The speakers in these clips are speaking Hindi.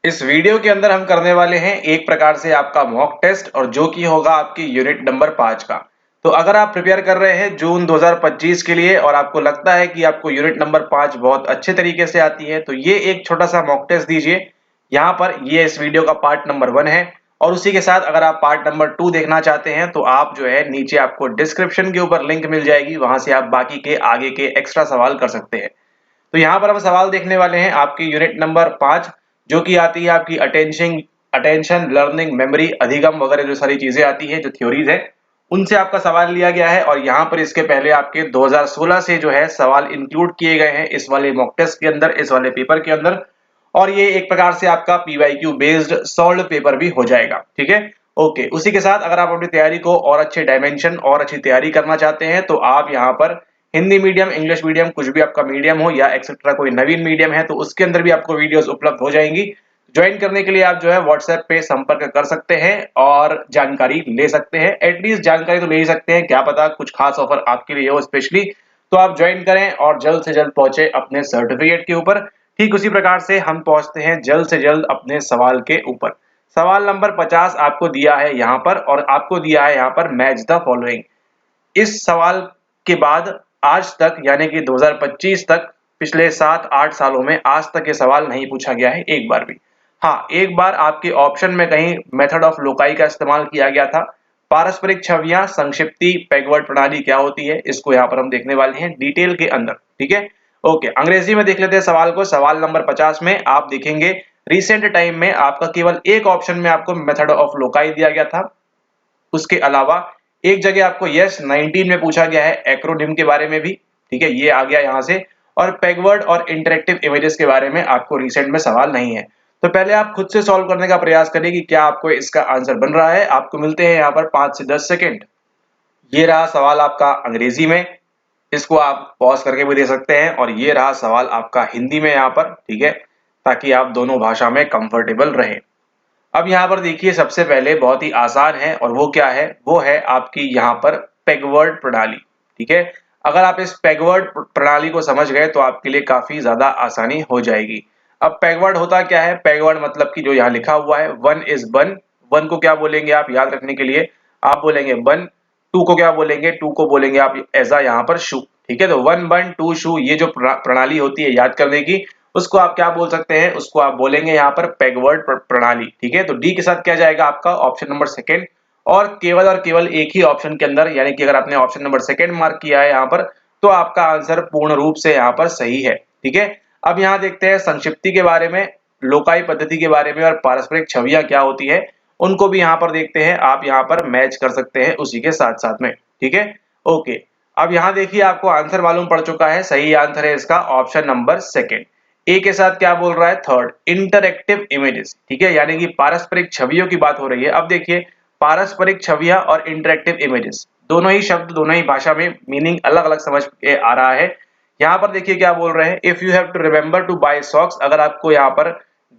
इस वीडियो के अंदर हम करने वाले हैं एक प्रकार से आपका मॉक टेस्ट और जो कि होगा आपकी यूनिट नंबर 5 का। तो अगर आप प्रिपेयर कर रहे हैं जून 2025 के लिए और आपको लगता है कि आपको यूनिट नंबर 5 बहुत अच्छे तरीके से आती है तो ये एक छोटा सा मॉक टेस्ट दीजिए। यहाँ पर ये इस वीडियो का पार्ट नंबर 1 है और उसी के साथ अगर आप पार्ट नंबर 2 देखना चाहते हैं तो आप जो है नीचे आपको डिस्क्रिप्शन के ऊपर लिंक मिल जाएगी, वहां से आप बाकी के आगे के एक्स्ट्रा सवाल कर सकते हैं। तो यहाँ पर हम सवाल देखने वाले हैं आपकी यूनिट नंबर 5 जो कि आती है आपकी अटेंशन लर्निंग मेमोरी अधिगम वगैरह जो सारी चीजें आती है जो थ्योरीज है उनसे आपका सवाल लिया गया है। और यहाँ पर इसके पहले आपके 2016 से जो है सवाल इंक्लूड किए गए हैं इस वाले मॉक टेस्ट के अंदर, इस वाले पेपर के अंदर। और ये एक प्रकार से आपका पीवाईक्यू बेस्ड सॉल्व पेपर भी हो जाएगा, ठीक है। ओके, उसी के साथ अगर आप अपनी तैयारी को और अच्छे डायमेंशन और अच्छी तैयारी करना चाहते हैं तो आप यहाँ पर हिंदी मीडियम, इंग्लिश मीडियम, कुछ भी आपका मीडियम हो या एक्सेट्रा कोई नवीन मीडियम है तो उसके अंदर भी आपको वीडियोस उपलब्ध हो जाएंगी। ज्वाइन करने के लिए आप जो है व्हाट्सएप पे संपर्क कर सकते हैं और जानकारी ले सकते हैं। एटलीस्ट जानकारी तो ले ही सकते हैं, क्या पता कुछ खास ऑफर आपके लिए हो स्पेशली। तो आप ज्वाइन करें और जल्द से जल्द पहुंचे अपने सर्टिफिकेट के ऊपर। ठीक उसी प्रकार से हम पहुंचते हैं जल्द से जल्द अपने सवाल के ऊपर। सवाल नंबर 50 आपको दिया है यहाँ पर और आपको दिया है यहाँ पर मैच द फॉलोइंग। इस सवाल के बाद आज तक यानी कि 2025 तक पिछले 7-8 सालों में आज तक ये सवाल नहीं पूछा गया है एक बार भी। हाँ, एक बार आपके ऑप्शन में कहीं मेथड ऑफ लोकाई का इस्तेमाल किया गया था। पारस्परिक छवियां संक्षिप्ति पैगवर्ड प्रणाली क्या होती है इसको यहाँ पर हम देखने वाले हैं डिटेल के अंदर, ठीक है। ओके, अंग्रेजी में देख लेते हैं सवाल को। सवाल नंबर 50 में आप देखेंगे रिसेंट टाइम में आपका केवल एक ऑप्शन में आपको मेथड ऑफ लोकाई दिया गया था। उसके अलावा एक जगह आपको यस 19 में पूछा गया है एक्रोनिम के बारे में भी, ठीक है, ये आ गया यहाँ से। और पेगवर्ड और इंटरेक्टिव इमेजेस के बारे में आपको रिसेंट में सवाल नहीं है। तो पहले आप खुद से सॉल्व करने का प्रयास करिए कि क्या आपको इसका आंसर बन रहा है। आपको मिलते हैं यहाँ पर 5 से 10 सेकेंड। ये रहा सवाल आपका अंग्रेजी में, इसको आप पॉज करके भी दे सकते हैं। और ये रहा सवाल आपका हिंदी में यहाँ पर, ठीक है, ताकि आप दोनों भाषा में कंफर्टेबल रहें। अब यहाँ पर देखिए सबसे पहले बहुत ही आसान है और वो क्या है, वो है आपकी यहाँ पर पेगवर्ड प्रणाली, ठीक है। अगर आप इस पेगवर्ड प्रणाली को समझ गए तो आपके लिए काफी ज्यादा आसानी हो जाएगी। अब पेगवर्ड होता क्या है, पेगवर्ड मतलब कि जो यहाँ लिखा हुआ है वन इज बन। वन को क्या बोलेंगे आप याद रखने के लिए, आप बोलेंगे बन। टू को क्या बोलेंगे, टू को बोलेंगे आप ऐसा यहाँ पर शू, ठीक है। तो वन बन टू शू ये जो प्रणाली होती है याद करने की, उसको आप क्या बोल सकते हैं, उसको आप बोलेंगे यहाँ पर पेगवर्ड प्रणाली, ठीक है। तो डी के साथ क्या जाएगा आपका ऑप्शन नंबर सेकंड। और केवल एक ही ऑप्शन के अंदर, यानी कि अगर आपने ऑप्शन नंबर सेकंड मार्क किया है यहाँ पर तो आपका आंसर पूर्ण रूप से यहाँ पर सही है, ठीक है। अब यहाँ देखते हैं संक्षिप्ति के बारे में, लोकाई पद्धति के बारे में और पारस्परिक छवियां क्या होती है उनको भी यहाँ पर देखते हैं। आप यहाँ पर मैच कर सकते हैं उसी के साथ साथ में, ठीक है। ओके, अब यहाँ देखिए आपको आंसर मालूम पड़ चुका है। सही आंसर है इसका ऑप्शन नंबर सेकंड। ए के साथ क्या बोल रहा है, थर्ड इंटरएक्टिव इमेजेस, ठीक है, यानी कि पारस्परिक छवियों की बात हो रही है। अब देखिए पारस्परिक छवियां और इंटरएक्टिव इमेजेस दोनों ही शब्द दोनों ही भाषा में मीनिंग अलग अलग समझ के आ रहा है। यहाँ पर देखिए क्या बोल रहे हैं, if you have to remember to buy socks, अगर आपको यहाँ पर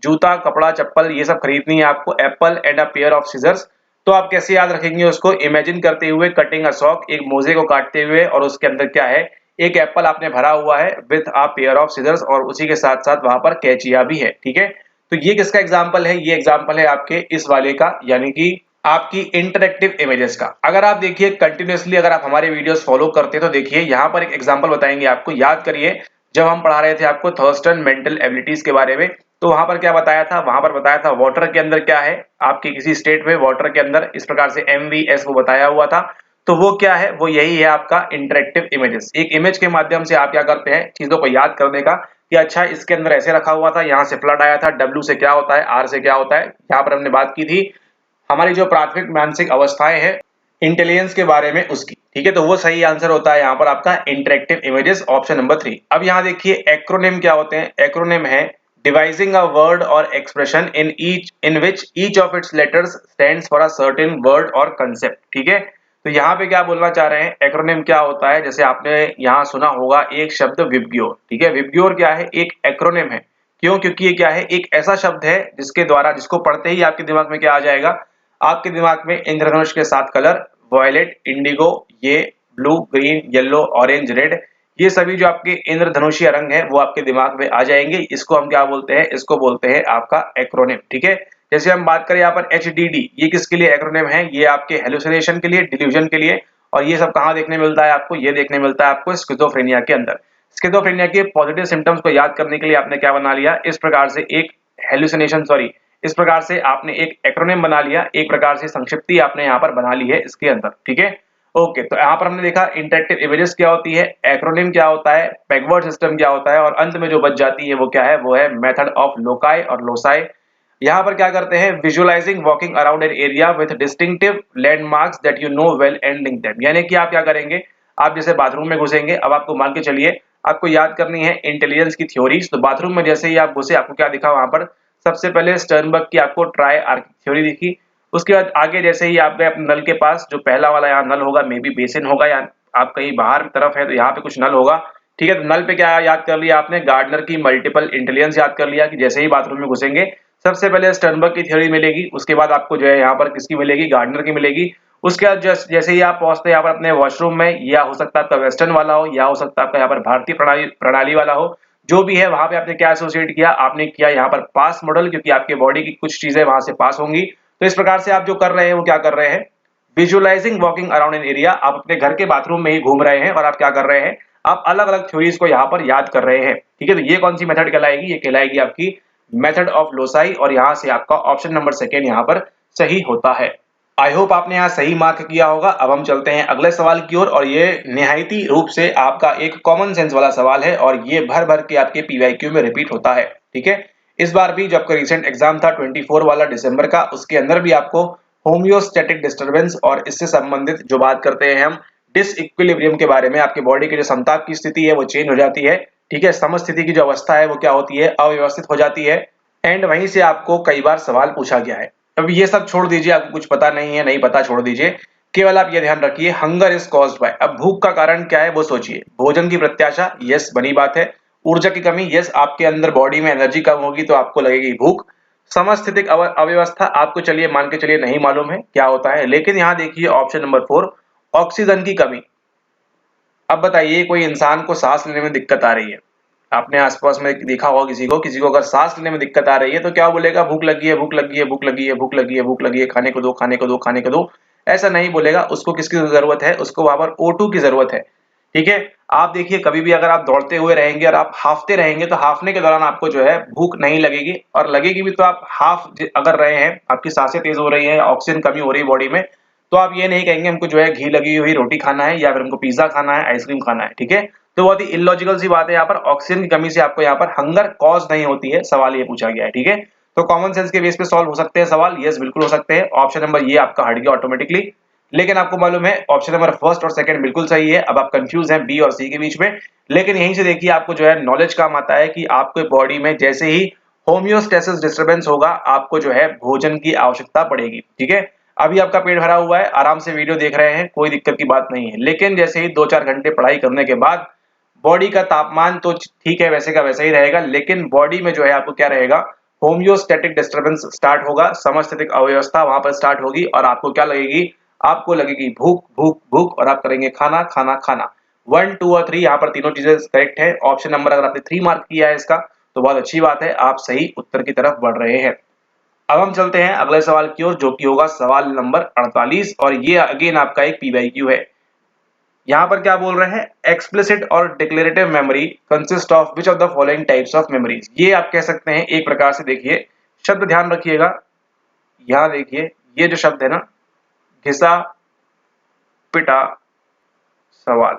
जूता कपड़ा चप्पल ये सब खरीदनी है आपको, apple and a pair of scissors, तो आप कैसे याद रखेंगे उसको, इमेजिन करते हुए कटिंग अ सॉक, एक मोजे को काटते हुए और उसके अंदर क्या है एक एप्पल आपने भरा हुआ है with a pair of scissors और उसी के साथ साथ वहां पर कैचिया भी है, ठीक है। तो ये किसका एग्जांपल है, ये एग्जांपल है आपके इस वाले का, यानी कि आपकी इंटरेक्टिव इमेजेस का। अगर आप देखिए कंटिन्यूअसली अगर आप हमारे वीडियोस फॉलो करते हैं तो देखिए यहाँ पर एक एग्जांपल बताएंगे आपको। याद करिए जब हम पढ़ा रहे थे आपको थर्स्टन मेंटल एबिलिटीज के बारे में, तो वहां पर क्या बताया था, वहां पर बताया था वाटर के अंदर क्या है, आपके किसी स्टेट में वाटर के अंदर इस प्रकार से MVS वो बताया हुआ था। तो वो क्या है, वो यही है आपका इंटरेक्टिव इमेजेस। एक इमेज के माध्यम से आप क्या करते हैं चीजों को याद करने का कि अच्छा इसके अंदर ऐसे रखा हुआ था, यहाँ से फ्लड आया था, W से क्या होता है, R से क्या होता है। यहाँ पर हमने बात की थी हमारी जो प्राथमिक मानसिक अवस्थाएं हैं इंटेलिजेंस के बारे में उसकी, ठीक है। तो वो सही आंसर होता है यहाँ पर आपका इंटरेक्टिव इमेजेस, ऑप्शन नंबर 3। अब यहाँ देखिए एक्रोनिम क्या होते हैं, एक्रोनिम है devising a word or expression in which each of its letters stands for a certain word or concept, ठीक है। तो यहाँ पे क्या बोलना चाह रहे हैं, एक्रोनिम क्या होता है, जैसे आपने यहाँ सुना होगा एक शब्द विबग्योर, ठीक है। विबग्योर क्या है, एक एक्रोनिम है। क्यों, क्योंकि ये क्या है एक ऐसा शब्द है जिसके द्वारा, जिसको पढ़ते ही आपके दिमाग में क्या आ जाएगा, आपके दिमाग में इंद्रधनुष के 7 कलर वायलेट, इंडिगो, ये blue, green, yellow, orange, red, ये सभी जो आपके इंद्रधनुषीय रंग है वो आपके दिमाग में आ जाएंगे। इसको हम क्या बोलते हैं, इसको बोलते हैं आपका एक्रोनिम। ठीक है, जैसे हम बात करें यहाँ पर HDD, ये किसके लिए एक्रोनिम है, ये आपके हेलुसिनेशन के लिए, डिल्यूजन के लिए। और ये सब कहाँ देखने मिलता है आपको, ये देखने मिलता है आपको स्किज़ोफ्रेनिया के अंदर। स्किज़ोफ्रेनिया के पॉजिटिव सिम्टम्स को याद करने के लिए आपने क्या बना लिया, इस प्रकार से एक हेलुसिनेशन, सॉरी, इस प्रकार से आपने एक एक्रोनिम बना लिया, एक प्रकार से संक्षिप्ति आपने यहाँ पर बना ली है इसके अंदर। ठीक है, ओके, तो यहाँ पर हमने देखा इंटरेक्टिव इमेजेस क्या होती है, एक्रोनिम क्या होता है, पेगवर्ड सिस्टम क्या होता है, और अंत में जो बच जाती है वो क्या है, वो है मेथड ऑफ लोकाई और लोसाई। यहाँ पर क्या करते हैं, visualising walking around an area with distinctive landmarks that you know well and link them. यानी कि आप क्या करेंगे, आप जैसे बाथरूम में घुसेंगे, अब आपको मान के चलिए आपको याद करनी है इंटेलिजेंस की थ्योरीज। तो बाथरूम में जैसे ही आप घुसे, आपको क्या दिखा वहां पर, सबसे पहले स्टर्नबर्ग की आपको ट्राई आर्क थ्योरी दिखी। उसके बाद आगे जैसे ही आप गए अपने नल के पास, जो पहला वाला यहाँ नल होगा, मे बी बेसिन होगा, या आप कहीं बाहर तरफ है तो यहाँ पे कुछ नल होगा। ठीक है, तो नल पे क्या याद कर लिया आपने, गार्डनर की मल्टीपल इंटेलिजेंस याद कर लिया कि जैसे ही बाथरूम में घुसेंगे सबसे पहले स्टर्नबर्ग की थ्योरी मिलेगी, उसके बाद आपको जो है यहाँ पर किसकी मिलेगी, गार्डनर की मिलेगी। उसके बाद जैसे ही आप पहुंचते हैं यहाँ पर अपने वॉशरूम में, या हो सकता है आपका वेस्टर्न वाला हो, या हो सकता है आपका यहाँ पर भारतीय प्रणाली प्रणाली वाला हो, जो भी है वहां पे आपने क्या एसोसिएट किया, आपने किया यहाँ पर पास मॉडल, क्योंकि आपके बॉडी की कुछ चीजें वहां से पास होंगी। तो इस प्रकार से आप जो कर रहे हैं वो क्या कर रहे हैं, visualising walking around an area. आप अपने घर के बाथरूम में ही घूम रहे हैं और आप क्या कर रहे हैं, आप अलग अलग थ्योरीज को यहाँ पर याद कर रहे हैं। ठीक है, तो ये कौन सी मेथड कहलाएगी, ये कहलाएगी आपकी मेथड ऑफ लोसाई, और यहाँ से आपका ऑप्शन नंबर सेकेंड यहाँ पर सही होता है। आई होप आपने यहाँ सही मार्क किया होगा। अब हम चलते हैं अगले सवाल की ओर, और ये निहायती रूप से आपका एक कॉमन सेंस वाला सवाल है, और ये भर भर के आपके PYQ में रिपीट होता है। ठीक है, इस बार भी जो आपका रिसेंट एग्जाम था 24 वाला दिसंबर का, उसके अंदर भी आपको होम्योस्टैटिक डिस्टर्बेंस और इससे संबंधित जो बात करते हैं हम डिसइक्विलिब्रियम के बारे में, आपके बॉडी की जो समताप की स्थिति है वो चेंज हो जाती है। ठीक है, समस्थिति की जो अवस्था है वो क्या होती है, अव्यवस्थित हो जाती है। एंड वहीं से आपको कई बार सवाल पूछा गया है। अब ये सब छोड़ दीजिए, आपको कुछ पता नहीं है, नहीं पता छोड़ दीजिए, केवल आप ये ध्यान रखिए, हंगर इज कॉज्ड बाय। अब भूख का कारण क्या है वो सोचिए, भोजन की प्रत्याशा, यस बनी बात है। ऊर्जा की कमी, यस, आपके अंदर बॉडी में एनर्जी कम होगी तो आपको लगेगी भूख। समस्थितिक अव्यवस्था, आपको चलिए मान के चलिए नहीं मालूम है क्या होता है, लेकिन यहाँ देखिए ऑप्शन नंबर 4, ऑक्सीजन की कमी। अब बताइए, कोई इंसान को सांस लेने में दिक्कत आ रही है, आपने आसपास में देखा होगा किसी को अगर सांस लेने में दिक्कत आ रही है तो क्या बोलेगा, भूख लगी है, भूख लगी है, भूख लगी है, भूख लगी है, भूख लगी है, खाने को दो, खाने को दो, खाने को दो। ऐसा नहीं बोलेगा, उसको किसकी जरूरत है, उसको वहां पर O2 की जरूरत है। ठीक है, आप देखिए कभी भी अगर आप दौड़ते हुए रहेंगे और आप हाफते रहेंगे तो हाफने के दौरान आपको जो है भूख नहीं लगेगी, और लगेगी भी तो आप हाफ अगर रहे हैं, आपकी सांसें तेज हो रही है, ऑक्सीजन कमी हो रही है बॉडी में, तो आप ये नहीं कहेंगे हमको जो है घी लगी हुई रोटी खाना है, या फिर हमको पिज्जा खाना है, आइसक्रीम खाना है। ठीक है, तो बहुत ही इलॉजिकल सी बात है, यहाँ पर ऑक्सीजन की कमी से आपको यहाँ पर हंगर कॉज नहीं होती है, सवाल ये पूछा गया है। ठीक है, तो कॉमन सेंस के बेस पे सॉल्व हो सकते हैं सवाल, यस बिल्कुल हो सकते हैं। ऑप्शन नंबर ये आपका हट गया ऑटोमेटिकली, लेकिन आपको मालूम है ऑप्शन नंबर फर्स्ट और सेकंड बिल्कुल सही है। अब आप कंफ्यूज हैं बी और सी के बीच में, लेकिन यहीं से देखिए आपको जो है नॉलेज काम आता है कि आपके बॉडी में जैसे ही होम्योस्टेसिस डिस्टर्बेंस होगा, आपको जो है भोजन की आवश्यकता पड़ेगी। ठीक है, अभी आपका पेट भरा हुआ है, आराम से वीडियो देख रहे हैं, कोई दिक्कत की बात नहीं है, लेकिन जैसे ही 2-4 घंटे पढ़ाई करने के बाद बॉडी का तापमान तो ठीक है वैसे का वैसा ही रहेगा, लेकिन बॉडी में जो है आपको क्या रहेगा, होम्योस्टैटिक डिस्टर्बेंस स्टार्ट होगा, समस्थितिक अव्यवस्था वहां पर स्टार्ट होगी, और आपको क्या लगेगी, आपको लगेगी भूख भूख भूख, और आप करेंगे खाना खाना खाना। 1, 2 और 3 यहाँ पर तीनों चीजें करेक्ट है। ऑप्शन नंबर अगर आपने 3 मार्क किया है इसका, तो बहुत अच्छी बात है, आप सही उत्तर की तरफ बढ़ रहे हैं। अब हम चलते हैं अगले सवाल की ओर, जो कि होगा सवाल नंबर 48, और ये अगेन आपका एक PYQ है। यहाँ पर क्या बोल रहे हैं, एक्सप्लिसिट और declarative memory consist of which of the following types of memories. ये आप कह सकते हैं एक प्रकार से, देखिए शब्द ध्यान रखिएगा, यहाँ देखिए ये जो शब्द है ना, घिसा पिटा सवाल,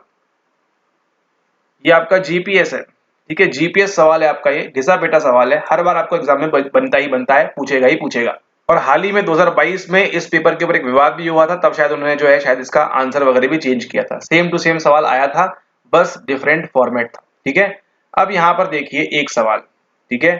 ये आपका GPS है। ठीक है, GPS सवाल है आपका, ये घिसा पिटा सवाल है, हर बार आपको एग्जाम में बनता ही बनता है, पूछेगा ही पूछेगा। और हाल ही में 2022 में इस पेपर के ऊपर एक विवाद भी हुआ था, तब शायद उन्होंने जो है शायद इसका आंसर वगैरह भी चेंज किया था, सेम टू सेम सवाल आया था, बस डिफरेंट फॉर्मेट था। ठीक है, अब यहाँ पर देखिए एक सवाल, ठीक है,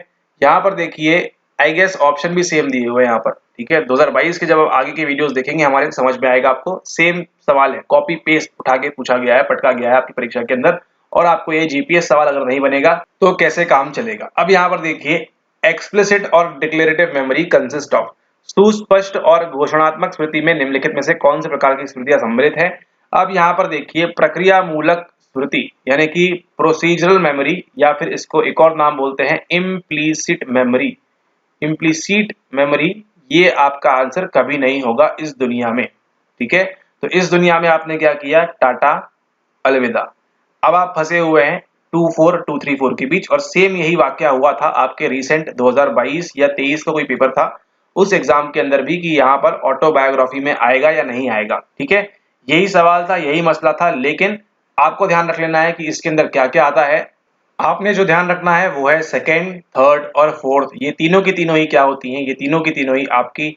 यहाँ पर देखिए आई गेस ऑप्शन भी सेम दिए हुए हैं यहाँ पर। ठीक है, 2022 के जब आगे के वीडियोस देखेंगे हमारे समझ में आएगा आपको, सेम सवाल है, कॉपी पेस्ट उठा के पूछा गया है, पटका गया है आपकी परीक्षा के अंदर, और आपको ये GPS सवाल अगर नहीं बनेगा तो कैसे काम चलेगा। अब यहाँ पर देखिए एक्सप्लिसिट और डिक्लेरेटिव मेमोरी कंसिस्ट ऑफ, सुस्पष्ट और घोषणात्मक स्मृति में निम्नलिखित में से कौन से प्रकार की स्मृतियां सम्मिलित है। अब यहाँ पर देखिए प्रक्रिया मूलक स्मृति यानी कि प्रोसीजरल मेमोरी, या फिर इसको एक और नाम बोलते हैं इम्प्लीसिट मेमोरी। इम्प्लीसिट मेमोरी, ये आपका आंसर कभी नहीं होगा इस दुनिया में। ठीक है, तो इस दुनिया में आपने क्या किया, टाटा अलविदा। अब आप फंसे हुए हैं 24234 के बीच, और सेम यही वाकया हुआ था आपके रिसेंट 2022 या 23 का कोई पेपर था उस एग्जाम के अंदर भी, कि यहाँ पर ऑटोबायोग्राफी में आएगा या नहीं आएगा। ठीक है, यही सवाल था, यही मसला था, लेकिन आपको ध्यान रख लेना है कि इसके अंदर क्या क्या आता है। आपने जो ध्यान रखना है वो है सेकेंड, थर्ड और फोर्थ, ये तीनों की तीनों ही क्या होती हैं, ये तीनों की तीनों ही आपकी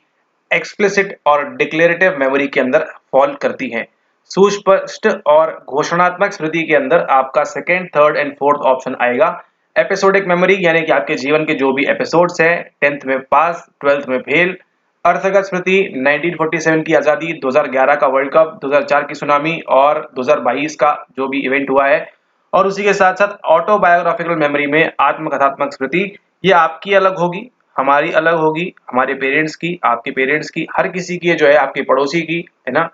एक्सप्लिसिट और डिक्लेरेटिव मेमोरी के अंदर फॉल करती हैं। सुस्पष्ट और घोषणात्मक स्मृति के अंदर आपका second, third and fourth option आएगा। एपिसोडिक मेमोरी यानी कि आपके जीवन के जो भी एपिसोड्स हैं, 10th में पास, 12th में फेल। अर्थगत स्मृति 1947 की आजादी, 2011 का वर्ल्ड कप, 2004 की सुनामी और 2022 का जो भी इवेंट हुआ है। और उसी के साथ साथ ऑटोबायोग्राफिकल मेमोरी में आत्मकथात्मक स्मृति, ये आपकी अलग होगी, हमारी अलग होगी, हमारे पेरेंट्स की, आपके पेरेंट्स की, हर किसी की जो है, आपके पड़ोसी की, है ना,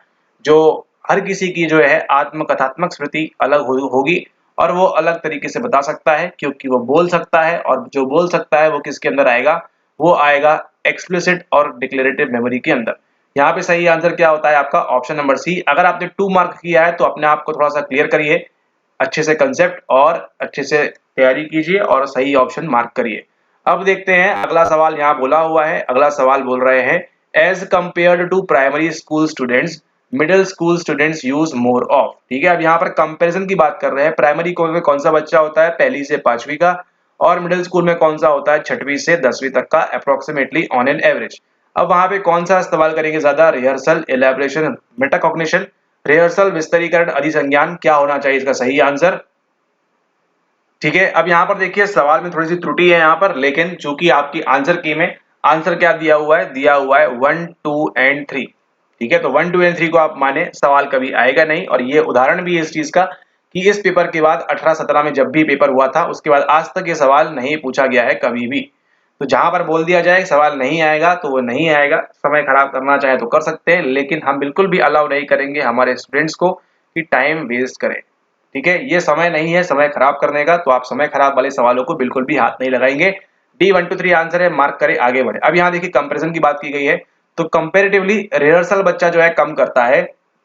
जो हर किसी की जो है आत्मकथात्मक स्मृति अलग होगी। और वो अलग तरीके से बता सकता है क्योंकि वो बोल सकता है, और जो बोल सकता है वो किसके अंदर आएगा, वो आएगा एक्सप्लिसिट और डिक्लेरेटिव मेमोरी के अंदर। यहाँ पे सही आंसर क्या होता है आपका, ऑप्शन नंबर सी। अगर आपने 2 मार्क किया है तो अपने आप को थोड़ा सा क्लियर करिए, अच्छे से कंसेप्ट और अच्छे से तैयारी कीजिए और सही ऑप्शन मार्क करिए। अब देखते हैं अगला सवाल, यहाँ बोला हुआ है, अगला सवाल बोल रहे हैं as compared to primary school students middle school students use more of. ठीक है, अब यहाँ पर कंपैरिजन की बात कर रहे हैं। प्राइमरी स्कूल में कौन सा बच्चा होता है, पहली से 5वीं का, और मिडिल स्कूल में कौन सा होता है, 6वीं से 10वीं तक का, अप्रोक्सीमेटली ऑन एन एवरेज। अब वहां पे कौन सा इस्तेमाल करेंगे ज्यादा, रिहर्सल, एलैबोरेशन, मेटाकॉग्निशन। रिहर्सल, विस्तरीकरण, अधिसंज्ञान, क्या होना चाहिए इसका सही आंसर। ठीक है, अब यहाँ पर देखिए सवाल में थोड़ी सी त्रुटि है यहाँ पर, लेकिन चूंकि आपकी आंसर की में आंसर क्या दिया हुआ है, दिया हुआ है 1, 2 एंड 3। ठीक है, तो 1, 2 एंड 3 को आप माने, सवाल कभी आएगा नहीं। और ये उदाहरण भी है इस चीज का कि इस पेपर के बाद 18-17 में जब भी पेपर हुआ था उसके बाद आज तक ये सवाल नहीं पूछा गया है कभी भी। तो जहां पर बोल दिया जाए सवाल नहीं आएगा तो वो नहीं आएगा। समय खराब करना चाहे तो कर सकते हैं, लेकिन हम बिल्कुल भी अलाउ नहीं करेंगे हमारे स्टूडेंट्स को कि टाइम वेस्ट करें। ठीक है, ये समय नहीं है समय खराब करने का, तो आप समय खराब वाले सवालों को बिल्कुल भी हाथ नहीं लगाएंगे। डी 1 2 3 आंसर है, मार्क करें, आगे बढ़े। अब यहाँ देखिए कंपैरिजन की बात की गई है, तो कंपैरेटिवली रिहर्सल बच्चा जो है कम करता है,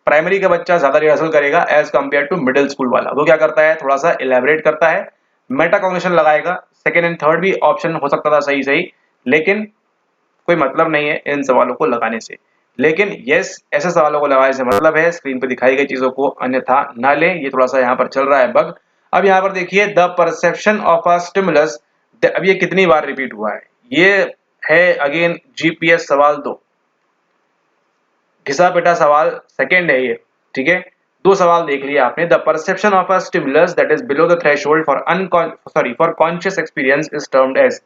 प्राइमरी का बच्चा ज्यादा रिहर्सल करेगा as compare to middle school वाला। वो क्या करता है, थोड़ा सा इलेबोरेट करता है, मेटाकॉग्निशन लगाएगा। सेकंड एंड थर्ड भी ऑप्शन हो सकता था सही सही, लेकिन कोई मतलब नहीं है इन सवालों को लगाने से। लेकिन यस, ऐसे सवालों को लगाने से मतलब है स्क्रीन पर दिखाई गई चीजों को अन्यथा ना लें, ये थोड़ा सा यहाँ पर चल रहा है बग। अब यहाँ पर देखिए the perception of a stimulus, अब ये कितनी बार रिपीट हुआ है, ये है अगेन जीपीएस सवाल 2, घिसा पिटा सवाल सेकंड है ये। ठीक है, 2 सवाल देख लिया आपने। The perception of a stimulus that is below the threshold for conscious experience is termed as,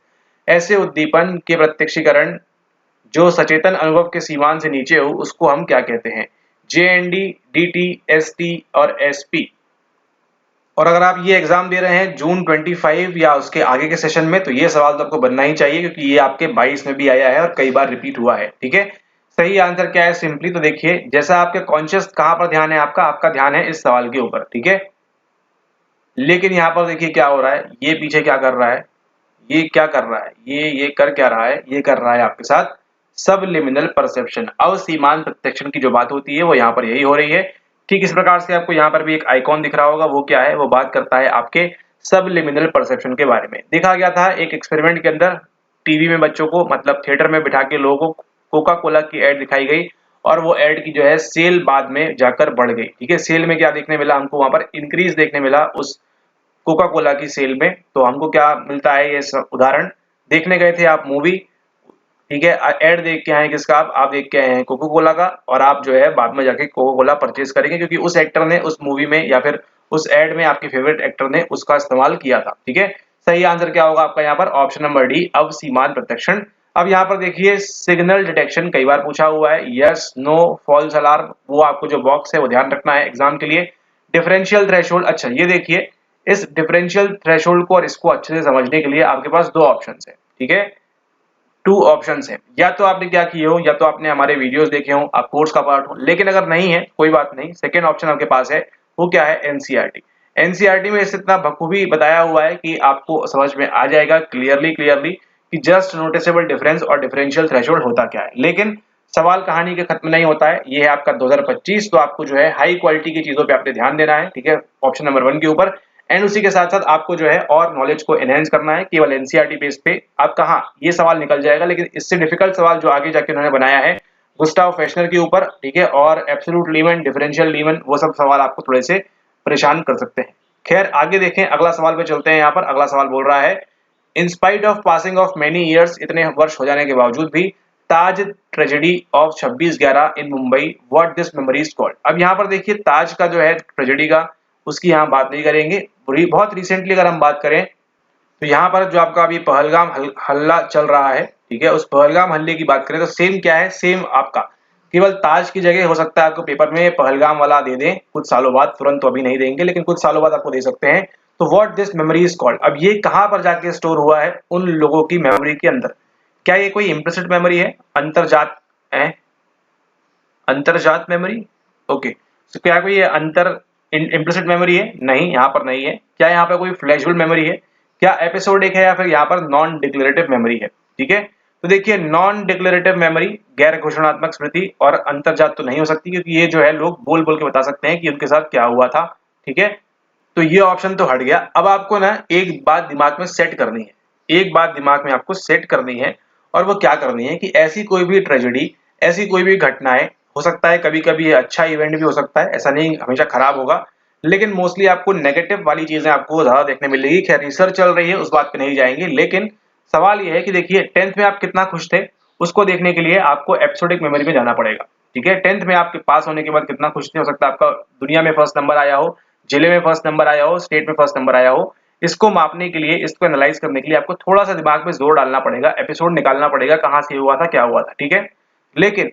ऐसे उद्दीपन के प्रत्यक्षीकरण जो सचेतन अनुभव के सीमांत से नीचे हो उसको हम क्या कहते हैं, जेएनडी, डीटी, एसटी और एसपी। और अगर आप ये एग्जाम दे रहे हैं जून 25 या उसके आगे के सेशन में, तो ये सवाल तो आपको बनना ही चाहिए क्योंकि ये आपके 22 में भी आया है और कई बार रिपीट हुआ है। ठीक है, सही आंसर क्या है, सिंपली तो देखिए जैसा आपके कॉन्शियस कहां पर ध्यान है, आपका ध्यान है इस सवाल के ऊपर। ठीक है, लेकिन यहाँ पर देखिए क्या हो रहा है, ये पीछे क्या कर रहा है, ये क्या कर रहा है, ये कर क्या रहा है, ये कर रहा है आपके साथ सबलिमिनल परसेप्शन, अवसीमांत प्रत्यक्षण की जो बात होती है वो यहाँ पर यही हो रही है। ठीक इस प्रकार से आपको यहाँ पर भी एक आइकॉन दिख रहा होगा, वो क्या है, वो बात करता है आपके सबलिमिनल परसेप्शन के बारे में। देखा गया था एक एक्सपेरिमेंट के अंदर, टीवी में बच्चों को मतलब थिएटर में बिठा के लोगों को कोका कोला की एड दिखाई गई, और वो एड की जो है सेल बाद में जाकर बढ़ गई। ठीक है, सेल में क्या देखने मिला हमको, वहां पर इंक्रीज देखने मिला उस कोका कोला की सेल में। तो हमको क्या मिलता है, ये उदाहरण देखने गए थे आप मूवी, ठीक है, एड देख के आए किसका, आप देख के आए हैं कोका कोला का, और आप जो है बाद में जाके कोका कोला परचेज करेंगे क्योंकि उस एक्टर ने उस मूवी में या फिर उस एड में आपके फेवरेट एक्टर ने उसका इस्तेमाल किया था। ठीक है, सही आंसर क्या होगा आपका यहाँ पर, ऑप्शन नंबर डी, अवसीमांत प्रत्यक्षण। अब यहाँ पर देखिए सिग्नल डिटेक्शन कई बार पूछा हुआ है, यस, नो, फॉल्स अलार्म, वो आपको जो बॉक्स है वो ध्यान रखना है एग्जाम के लिए। डिफरेंशियल थ्रेशोल्ड, अच्छा ये देखिए इस डिफरेंशियल थ्रेशोल्ड को और इसको अच्छे से समझने के लिए आपके पास 2 ऑप्शन है। ठीक है, 2 ऑप्शंस हैं, या तो आपने क्या किए हो, या तो आपने हमारे वीडियोस देखे हो, आप कोर्स का पार्ट हो, लेकिन अगर नहीं है कोई बात नहीं, सेकंड ऑप्शन आपके पास है, वो क्या है, एनसीईआरटी। एनसीईआरटी में इसे इतना बखूबी बताया हुआ है कि आपको समझ में आ जाएगा क्लियरली कि जस्ट नोटिसेबल डिफरेंस और डिफरेंशियल थ्रेशोल्ड होता क्या है। लेकिन सवाल कहानी के खत्म नहीं होता है, ये है आपका 2025, तो आपको जो है हाई क्वालिटी की चीजों पे आपने ध्यान देना है, ठीक है, ऑप्शन नंबर 1 के ऊपर। एंड उसी के साथ साथ आपको जो है और नॉलेज को एनहेंस करना है केवल एनसीईआरटी बेस पे। आपका हाँ ये सवाल निकल जाएगा, लेकिन इससे डिफिकल्ट सवाल जो आगे जाके उन्होंने बनाया है गुस्टाव फेशनर के ऊपर, ठीक है, और एब्सोल्यूट लीमन, डिफरेंशियल लीमन, वो सब सवाल आपको थोड़े से परेशान कर सकते हैं। खैर आगे देखें, अगला सवाल पे चलते हैं। यहाँ पर अगला सवाल बोल रहा है, in spite of passing of many years, इतने वर्ष हो जाने के बावजूद भी, Taj tragedy of 26/11 in Mumbai, what this memory is called. अब यहाँ पर देखिए ताज का जो है ट्रेजेडी का, उसकी यहाँ बात नहीं करेंगे। बहुत रिसेंटली अगर हम बात करें तो यहाँ पर जो आपका अभी पहलगाम हल्ला चल रहा है, ठीक है, उस पहलगाम हल्ले की बात करें तो सेम क्या है, सेम आपका केवल ताज की जगह हो सकता है आपको पेपर में पहलगाम वाला दे दें कुछ सालों बाद, तुरंत तो अभी नहीं देंगे लेकिन कुछ सालों बाद आपको दे सकते हैं। तो what this memory is called, अब ये कहाँ पर जाके स्टोर हुआ है, उन लोगों की मेमोरी के अंदर। क्या ये कोई इम्प्लिसिट मेमोरी है, अंतर्जात है, अंतर्जात मेमोरी, ओके। तो क्या कोई अंतर इम्प्लिसिट मेमोरी है, नहीं, यहाँ पर नहीं है। क्या यहाँ पर कोई फ्लैशबल्ब मेमोरी है, क्या एपिसोडिक है, या फिर यहाँ पर नॉन डिक्लेरेटिव मेमोरी है, ठीक है। तो देखिए नॉन डिक्लेरेटिव मेमोरी, गैर घोषणात्मक स्मृति और अंतर्जात तो नहीं हो सकती, क्योंकि ये जो है लोग बोल बोल के बता सकते हैं कि उनके साथ क्या हुआ था, ठीक है। तो ये ऑप्शन तो हट गया। अब आपको ना एक बात दिमाग में सेट करनी है, एक बात दिमाग में आपको सेट करनी है, और वो क्या करनी है कि ऐसी कोई भी ट्रेजेडी, ऐसी कोई भी घटनाएं, हो सकता है कभी कभी अच्छा इवेंट भी हो सकता है, ऐसा नहीं हमेशा खराब होगा, लेकिन मोस्टली आपको नेगेटिव वाली चीजें आपको ज्यादा देखने मिलेगी। खैर रिसर्च चल रही है, उस बात पे नहीं जाएंगे, लेकिन सवाल ये है कि देखिए 10th में आप कितना खुश थे, उसको देखने के लिए आपको एपिसोडिक मेमोरी में जाना पड़ेगा, ठीक है। 10th में आपके पास होने के बाद कितना खुश थे, हो सकता है आपका दुनिया में फर्स्ट नंबर आया हो, जिले में फर्स्ट नंबर आया हो, स्टेट में फर्स्ट नंबर आया हो। इसको मापने के लिए, इसको एनालाइज करने के लिए आपको थोड़ा सा दिमाग में जोर डालना पड़ेगा, एपिसोड निकालना पड़ेगा, कहां से हुआ था, क्या हुआ था, ठीक है। लेकिन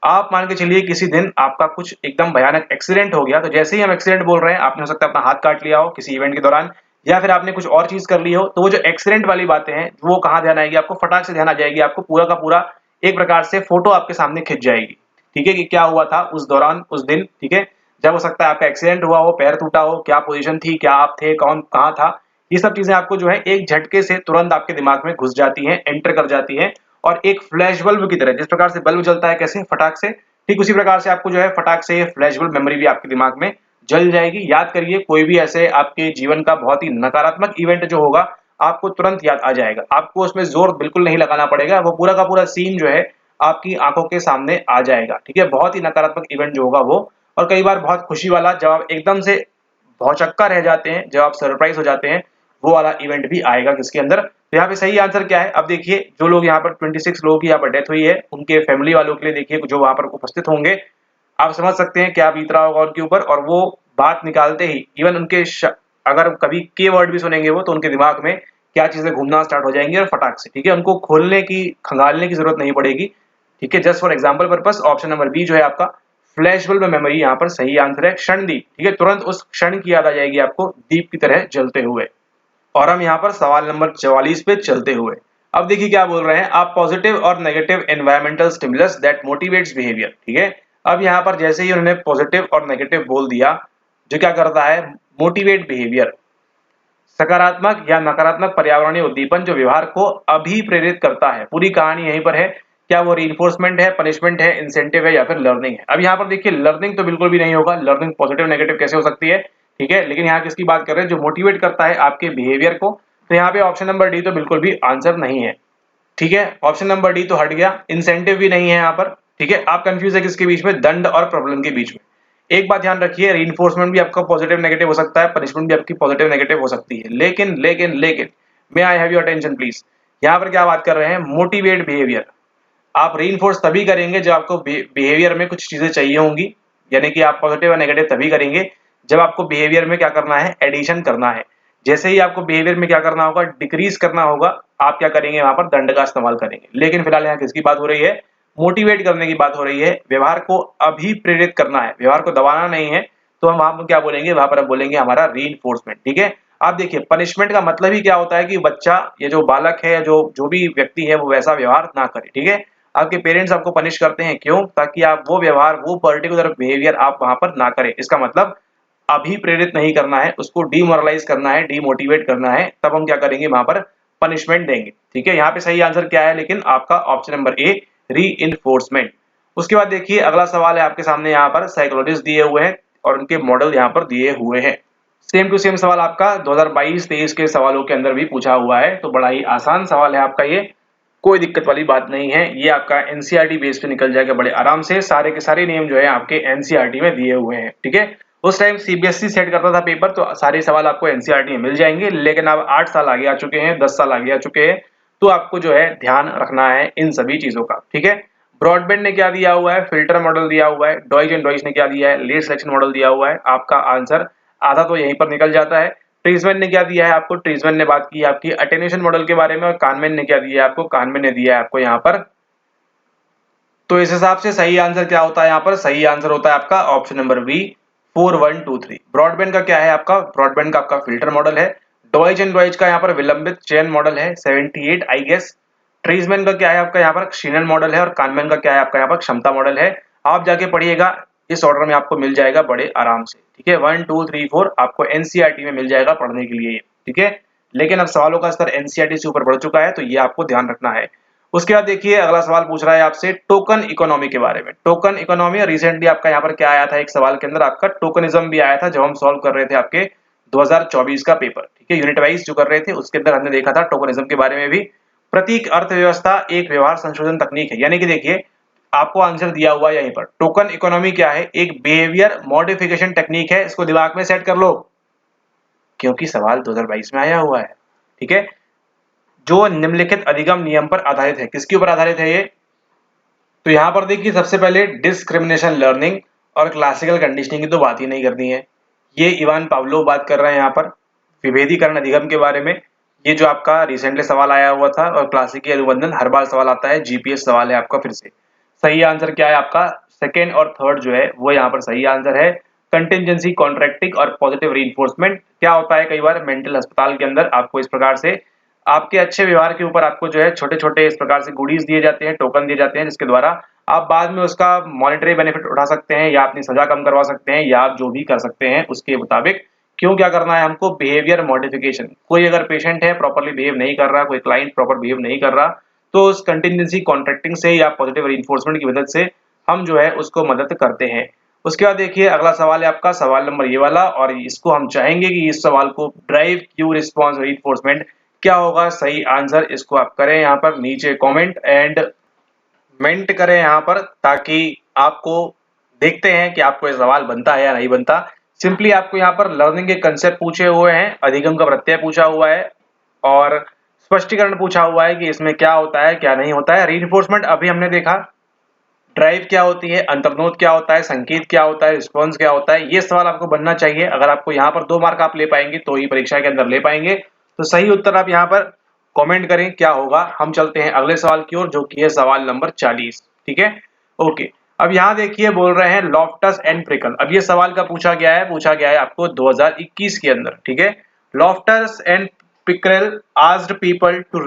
आप मान के चलिए किसी दिन आपका कुछ एकदम भयानक एक्सीडेंट हो गया, तो जैसे ही हम एक्सीडेंट बोल रहे हैं, आपने हो सकता है अपना हाथ काट लिया हो किसी इवेंट के दौरान, या फिर आपने कुछ और चीज कर ली हो, तो वो जो एक्सीडेंट वाली बातें हैं वो कहाँ ध्यान आएगी, आपको फटाक से ध्यान आ जाएगी, आपको पूरा का पूरा एक प्रकार से फोटो आपके सामने खिंच जाएगी, ठीक है, कि क्या हुआ था उस दौरान, उस दिन, ठीक है, जब हो सकता है आपका एक्सीडेंट हुआ हो, पैर टूटा हो, क्या पोजीशन थी, क्या आप थे, कौन कहाँ था, ये सब चीजें आपको जो है एक झटके से तुरंत आपके दिमाग में घुस जाती हैं, एंटर कर जाती हैं, और एक फ्लैश बल्ब की तरह, जिस प्रकार से बल्ब जलता है कैसे फटाक से, ठीक उसी प्रकार से आपको जो है फटाक से फ्लैश बल्ब मेमोरी भी आपके दिमाग में जल जाएगी। याद करिए कोई भी ऐसे आपके जीवन का बहुत ही नकारात्मक इवेंट जो होगा, आपको तुरंत याद आ जाएगा, आपको उसमें जोर बिल्कुल नहीं लगाना पड़ेगा, वो पूरा का पूरा सीन जो है आपकी आंखों के सामने आ जाएगा, ठीक है। बहुत ही नकारात्मक इवेंट जो होगा वो, और कई बार बहुत खुशी वाला, जब आप एकदम से भौचक्का रह जाते हैं, जब आप सरप्राइज हो जाते हैं, वो वाला इवेंट भी आएगा किसके अंदर। तो यहाँ पे सही आंसर क्या है, अब देखिए जो लोग यहाँ पर 26 लोगों की यहाँ पर डेथ हुई है, उनके फैमिली वालों के लिए देखिए जो वहां पर उपस्थित होंगे, आप समझ सकते हैं क्या बीत रहा होगा उनके ऊपर। और वो बात निकालते ही इवन उनके अगर कभी के वर्ड भी सुनेंगे वो, तो उनके दिमाग में क्या चीजें घूमना स्टार्ट हो जाएंगी और फटाक से, ठीक है, उनको खोलने की, खंगालने की जरूरत नहीं पड़ेगी, ठीक है। Just for example purpose option number B जो है आपका फ्लैशबल्ब मेमोरी यहाँ पर सही आंसर है। क्षणदीप, ठीक है, तुरंत उस क्षण की याद आ जाएगी आपको दीप की तरह जलते हुए। और हम यहाँ पर सवाल नंबर 44 पे चलते हुए, अब देखिए क्या बोल रहे हैं, आप पॉजिटिव और negative environmental stimulus that motivates behaviour, ठीक है। अब यहाँ पर जैसे ही उन्होंने पॉजिटिव और नेगेटिव बोल दिया, जो क्या करता है, मोटिवेट बिहेवियर, सकारात्मक या नकारात्मक पर्यावरणीय उद्दीपन जो व्यवहार को अभिप्रेरित करता है। पूरी कहानी यहीं पर है, क्या वो रीइंफोर्समेंट है, पनिशमेंट है, इंसेंटिव है, या फिर लर्निंग है। अब यहाँ पर देखिए लर्निंग तो बिल्कुल भी नहीं होगा, लर्निंग पॉजिटिव नेगेटिव कैसे हो सकती है, ठीक है। लेकिन यहाँ किसकी बात कर रहे हैं, जो मोटिवेट करता है आपके बिहेवियर को, तो यहाँ पे ऑप्शन नंबर डी तो बिल्कुल भी आंसर नहीं है, ठीक है। ऑप्शन नंबर डी तो हट गया, इंसेंटिव भी नहीं है यहाँ पर, ठीक है। आप कंफ्यूज है किसके बीच में, दंड और प्रॉब्लम के बीच में। एक बात ध्यान रखिए, रीइंफोर्समेंट भी आपका पॉजिटिव नेगेटिव हो सकता है, पनिशमेंट भी आपकी पॉजिटिव नेगेटिव हो सकती है, लेकिन लेकिन लेकिन may I have your attention please, यहाँ पर क्या बात कर रहे हैं, मोटिवेट बिहेवियर। आप रीइंफोर्स तभी करेंगे जब आपको बिहेवियर में कुछ चीजें चाहिए होंगी, यानी कि आप पॉजिटिव और नेगेटिव तभी करेंगे जब आपको बिहेवियर में क्या करना है, एडिशन करना है। जैसे ही आपको बिहेवियर में क्या करना होगा, डिक्रीज करना होगा, आप क्या करेंगे, वहां पर दंड का इस्तेमाल करेंगे। लेकिन फिलहाल यहाँ किसकी बात हो रही है, मोटिवेट करने की बात हो रही है, व्यवहार को अभिप्रेरित करना है, व्यवहार को दबाना नहीं है। तो हम वहां पर क्या बोलेंगे, वहां पर हम बोलेंगे हमारा रीइंफोर्समेंट, ठीक है। आप देखिए पनिशमेंट का मतलब ही क्या होता है कि बच्चा, ये जो बालक है, जो जो भी व्यक्ति है, वो वैसा व्यवहार ना करे, ठीक है। आपके पेरेंट्स आपको पनिश करते हैं क्यों, ताकि आप वो व्यवहार, वो पर्टिकुलर बिहेवियर आप वहां पर ना करें। इसका मतलब अभी प्रेरित नहीं करना है, उसको डीमोरलाइज करना है, डीमोटिवेट करना है, तब हम क्या करेंगे, वहां पर पनिशमेंट देंगे। ठीक है, यहाँ पे सही आंसर क्या है, लेकिन आपका ऑप्शन नंबर ए, री-इन्फोर्समेंट। उसके बाद देखिए अगला सवाल है आपके सामने, यहाँ पर साइकोलॉजिस्ट दिए हुए हैं और उनके मॉडल यहाँ पर दिए हुए हैं। सेम टू सेम सवाल आपका 2022-23 के सवालों के अंदर भी पूछा हुआ है, तो बड़ा ही आसान सवाल है आपका ये, कोई दिक्कत वाली बात नहीं है। ये आपका एनसीईआरटी बेस पे निकल जाएगा बड़े आराम से, सारे के सारे नियम जो है आपके एनसीईआरटी में दिए हुए हैं। ठीक है, उस टाइम सीबीएसई सेट करता था पेपर, तो सारे सवाल आपको एनसीईआरटी में मिल जाएंगे, लेकिन अब 8 साल आगे आ चुके हैं, 10 साल आगे आ चुके हैं, तो आपको जो है ध्यान रखना है इन सभी चीजों का। ठीक है, ब्रॉडबैंड ने क्या दिया हुआ है, फिल्टर मॉडल दिया हुआ है, डॉइज एंड डॉइज ने क्या दिया है, लेट सिलेक्शन मॉडल दिया हुआ है। आपका आंसर आधा तो यहीं पर निकल जाता है। ट्रीजमैन ने क्या दिया है आपको, ट्रीजमैन ने बात की आपकी अटेन्यूएशन मॉडल के बारे में, और कानमैन ने क्या दिया है आपको, कानमैन ने दिया है आपको यहाँ पर। तो इस हिसाब से सही आंसर क्या होता है यहाँ पर, सही आंसर होता है आपका ऑप्शन नंबर बी, 4123। ब्रॉडबैंड का क्या है आपका, ब्रॉडबैंड का आपका फिल्टर मॉडल है। डॉइज एंड डॉइज का यहाँ पर विलंबित चयन मॉडल है, 78 आई गेस। ट्रीजमैन का क्या है आपका यहाँ पर शीनन मॉडल है, और कानमैन का क्या है आपका यहाँ पर क्षमता मॉडल है। आप जाके पढ़िएगा, इस ऑर्डर में आपको मिल जाएगा बड़े आराम से। ठीक है, 1 2 3 4 आपको एनसीईआरटी में मिल जाएगा पढ़ने के लिए। ठीक है, लेकिन अब सवालों का स्तर एनसीईआरटी से ऊपर बढ़ चुका है, तो ये आपको ध्यान रखना है। उसके बाद देखिए अगला सवाल पूछ रहा है आपसे टोकन इकोनॉमी के बारे में। टोकन इकोनॉमी, रिसेंटली आपका यहाँ पर क्या आया था, एक सवाल के अंदर आपका टोकनिज्म भी आया था, जब हम सॉल्व कर रहे थे आपके 2024 का पेपर। ठीक है, यूनिट वाइज जो कर रहे थे उसके अंदर हमने देखा था टोकनिज्म के बारे में भी। प्रतीक अर्थव्यवस्था एक व्यवहार संशोधन तकनीक है, यानी कि देखिए आपको आंसर दिया हुआ यहीं पर, टोकन इकोनॉमी क्या है, एक बिहेवियर मॉडिफिकेशन टेक्निक है। इसको दिमाग में सेट कर लो, क्योंकि सवाल 2022 में आया हुआ है। ठीक है, जो निम्नलिखित अधिगम नियम पर आधारित है, किसके ऊपर आधारित है ये, तो यहां पर देखिए सबसे पहले डिस्क्रिमिनेशन लर्निंग और क्लासिकल कंडीशनिंग की तो बात ही नहीं करनी है, ये इवान पावलोव बात कर रहे हैं यहाँ पर विभेदीकरण अधिगम के बारे में। ये जो आपका रिसेंटली सवाल आया हुआ था, और क्लासिकल अनुबंधन हर बार सवाल आता है, जीपीएस सवाल है आपका फिर से। सही आंसर क्या है आपका, सेकेंड और थर्ड जो है वो यहाँ पर सही आंसर है। कंटिजेंसी कॉन्ट्रैक्टिंग और पॉजिटिव रीइंफोर्समेंट क्या होता है, कई बार मेंटल अस्पताल के अंदर आपको इस प्रकार से आपके अच्छे व्यवहार के ऊपर आपको जो है छोटे छोटे इस प्रकार से गुडीज दिए जाते हैं, टोकन दिए जाते हैं, जिसके द्वारा आप बाद में उसका मॉनेटरी बेनिफिट उठा सकते हैं, या अपनी सजा कम करवा सकते हैं, या आप जो भी कर सकते हैं उसके मुताबिक। क्यों क्या करना है हमको, बिहेवियर मॉडिफिकेशन। कोई अगर पेशेंट है प्रॉपर्ली बिहेव नहीं कर रहा, कोई क्लाइंट प्रॉपर बिहेव नहीं कर रहा, तो उस कंटिजेंसी कॉन्ट्रैक्टिंग से या पॉजिटिव रीइंफोर्समेंट की मदद से हम जो है उसको मदद करते हैं। उसके बाद देखिए अगला सवाल है आपका, सवाल नंबर ये वाला, और इसको हम चाहेंगे कि इस सवाल को ड्राइव क्यू रिस्पॉन्स रीइंफोर्समेंट क्या होगा सही आंसर, इसको आप करें यहाँ पर नीचे कमेंट एंड मेंट करें यहाँ पर, ताकि आपको देखते हैं कि आपको ये सवाल बनता है या नहीं बनता। सिंपली आपको यहाँ पर लर्निंग के कंसेप्ट पूछे हुए हैं, अधिगम का प्रत्यय पूछा हुआ है, और स्पष्टीकरण पूछा हुआ है कि इसमें क्या होता है क्या नहीं होता है। रीइंफोर्समेंट अभी हमने देखा, ड्राइव क्या होती है, अंतर्नोद क्या होता है, संकेत क्या होता है, रिस्पॉन्स क्या होता है, ये सवाल आपको बनना चाहिए। अगर आपको यहाँ पर 2 मार्क आप ले पाएंगे तो ही परीक्षा के अंदर ले पाएंगे। तो सही उत्तर आप यहाँ पर कमेंट करें क्या होगा। हम चलते हैं अगले सवाल की ओर, जो कि है सवाल नंबर 40। ठीक है, ओके। अब यहाँ देखिए बोल रहे हैं लॉफ्टस एंड प्रिकल। अब ये सवाल का पूछा गया है आपको 2021 के अंदर। ठीक है, Loftus and Pickrell asked people to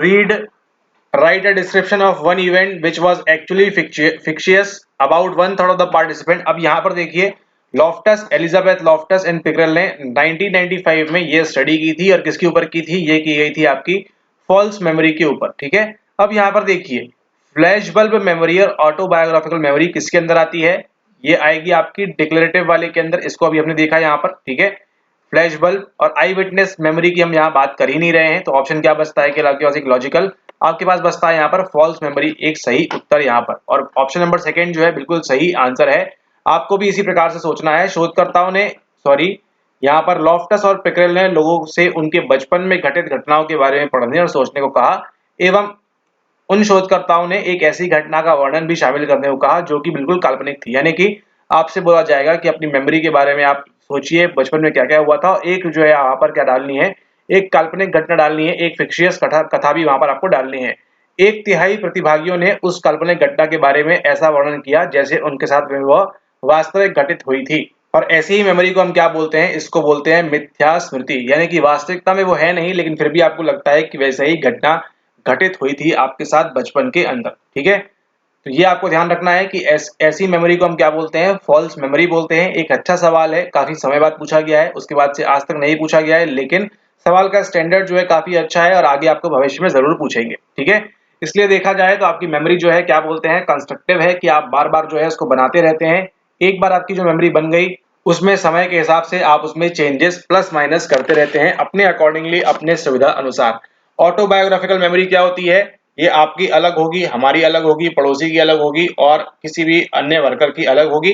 write a description of one event which was actually fictitious about 1/3 of the participant। अब यहाँ पर देखिए लॉफ्टस, एलिजाबेथ लॉफ्टस एंड पिकरेल ने 1995 में ये स्टडी की थी, और किसके ऊपर की थी, ये की गई थी आपकी फॉल्स मेमोरी के ऊपर। ठीक है, अब यहाँ पर देखिए फ्लैश बल्ब मेमोरी और ऑटोबायोग्राफिकल मेमोरी किसके अंदर आती है, ये आएगी आपकी डिक्लेरेटिव वाले के अंदर। इसको अभी हमने देखा यहाँ पर। ठीक है, फ्लैश बल्ब और आई विटनेस मेमोरी की हम यहाँ बात कर ही नहीं रहे हैं, तो ऑप्शन क्या बचता है कि आपके पास एक लॉजिकल, आपके पास बचता है यहाँ पर फॉल्स मेमोरी, एक सही उत्तर यहाँ पर। और ऑप्शन नंबर सेकंड जो है बिल्कुल सही आंसर है। आपको भी इसी प्रकार से सोचना है। शोधकर्ताओं ने यहाँ पर लॉफ्टस और पिकरेल ने लोगों से उनके बचपन में घटित घटनाओं के बारे में पढ़ने और सोचने को कहा, एवं उन शोधकर्ताओं ने एक ऐसी घटना का वर्णन भी शामिल करने को कहा जो कि बिल्कुल काल्पनिक थी। यानी कि आपसे बोला जाएगा कि अपनी मेमोरी के बारे में आप सोचिए बचपन में क्या क्या हुआ था, और एक जो है यहाँ पर क्या डालनी है, एक काल्पनिक घटना डालनी है, एक फिक्शियस कथा भी वहां पर आपको डालनी है। 1/3 प्रतिभागियों ने उस काल्पनिक घटना के बारे में ऐसा वर्णन किया जैसे उनके साथ वह वास्तविक घटित हुई थी। और ऐसी ही मेमोरी को हम क्या बोलते हैं, इसको बोलते हैं मिथ्या स्मृति। यानी कि वास्तविकता में वो है नहीं, लेकिन फिर भी आपको लगता है कि वैसे ही घटना घटित हुई थी आपके साथ बचपन के अंदर। ठीक है, तो ये आपको ध्यान रखना है कि ऐसी मेमोरी को हम क्या बोलते हैं, फॉल्स मेमोरी बोलते हैं। एक अच्छा सवाल है, काफी समय बाद पूछा गया है, उसके बाद से आज तक नहीं पूछा गया है, लेकिन सवाल का स्टैंडर्ड जो है काफी अच्छा है और आगे आपको भविष्य में जरूर पूछेंगे, ठीक है। इसलिए देखा जाए तो आपकी मेमोरी जो है क्या बोलते हैं, कंस्ट्रक्टिव है, कि आप बार बार जो है उसको बनाते रहते हैं। एक बार आपकी जो मेमोरी बन गई, उसमें समय के हिसाब से आप उसमें चेंजेस प्लस माइनस करते रहते हैं अपने अकॉर्डिंगली, अपने सुविधा अनुसार। ऑटोबायोग्राफिकल मेमोरी क्या होती है, ये आपकी अलग होगी, हमारी अलग होगी, पड़ोसी की अलग होगी और किसी भी अन्य वर्कर की अलग होगी।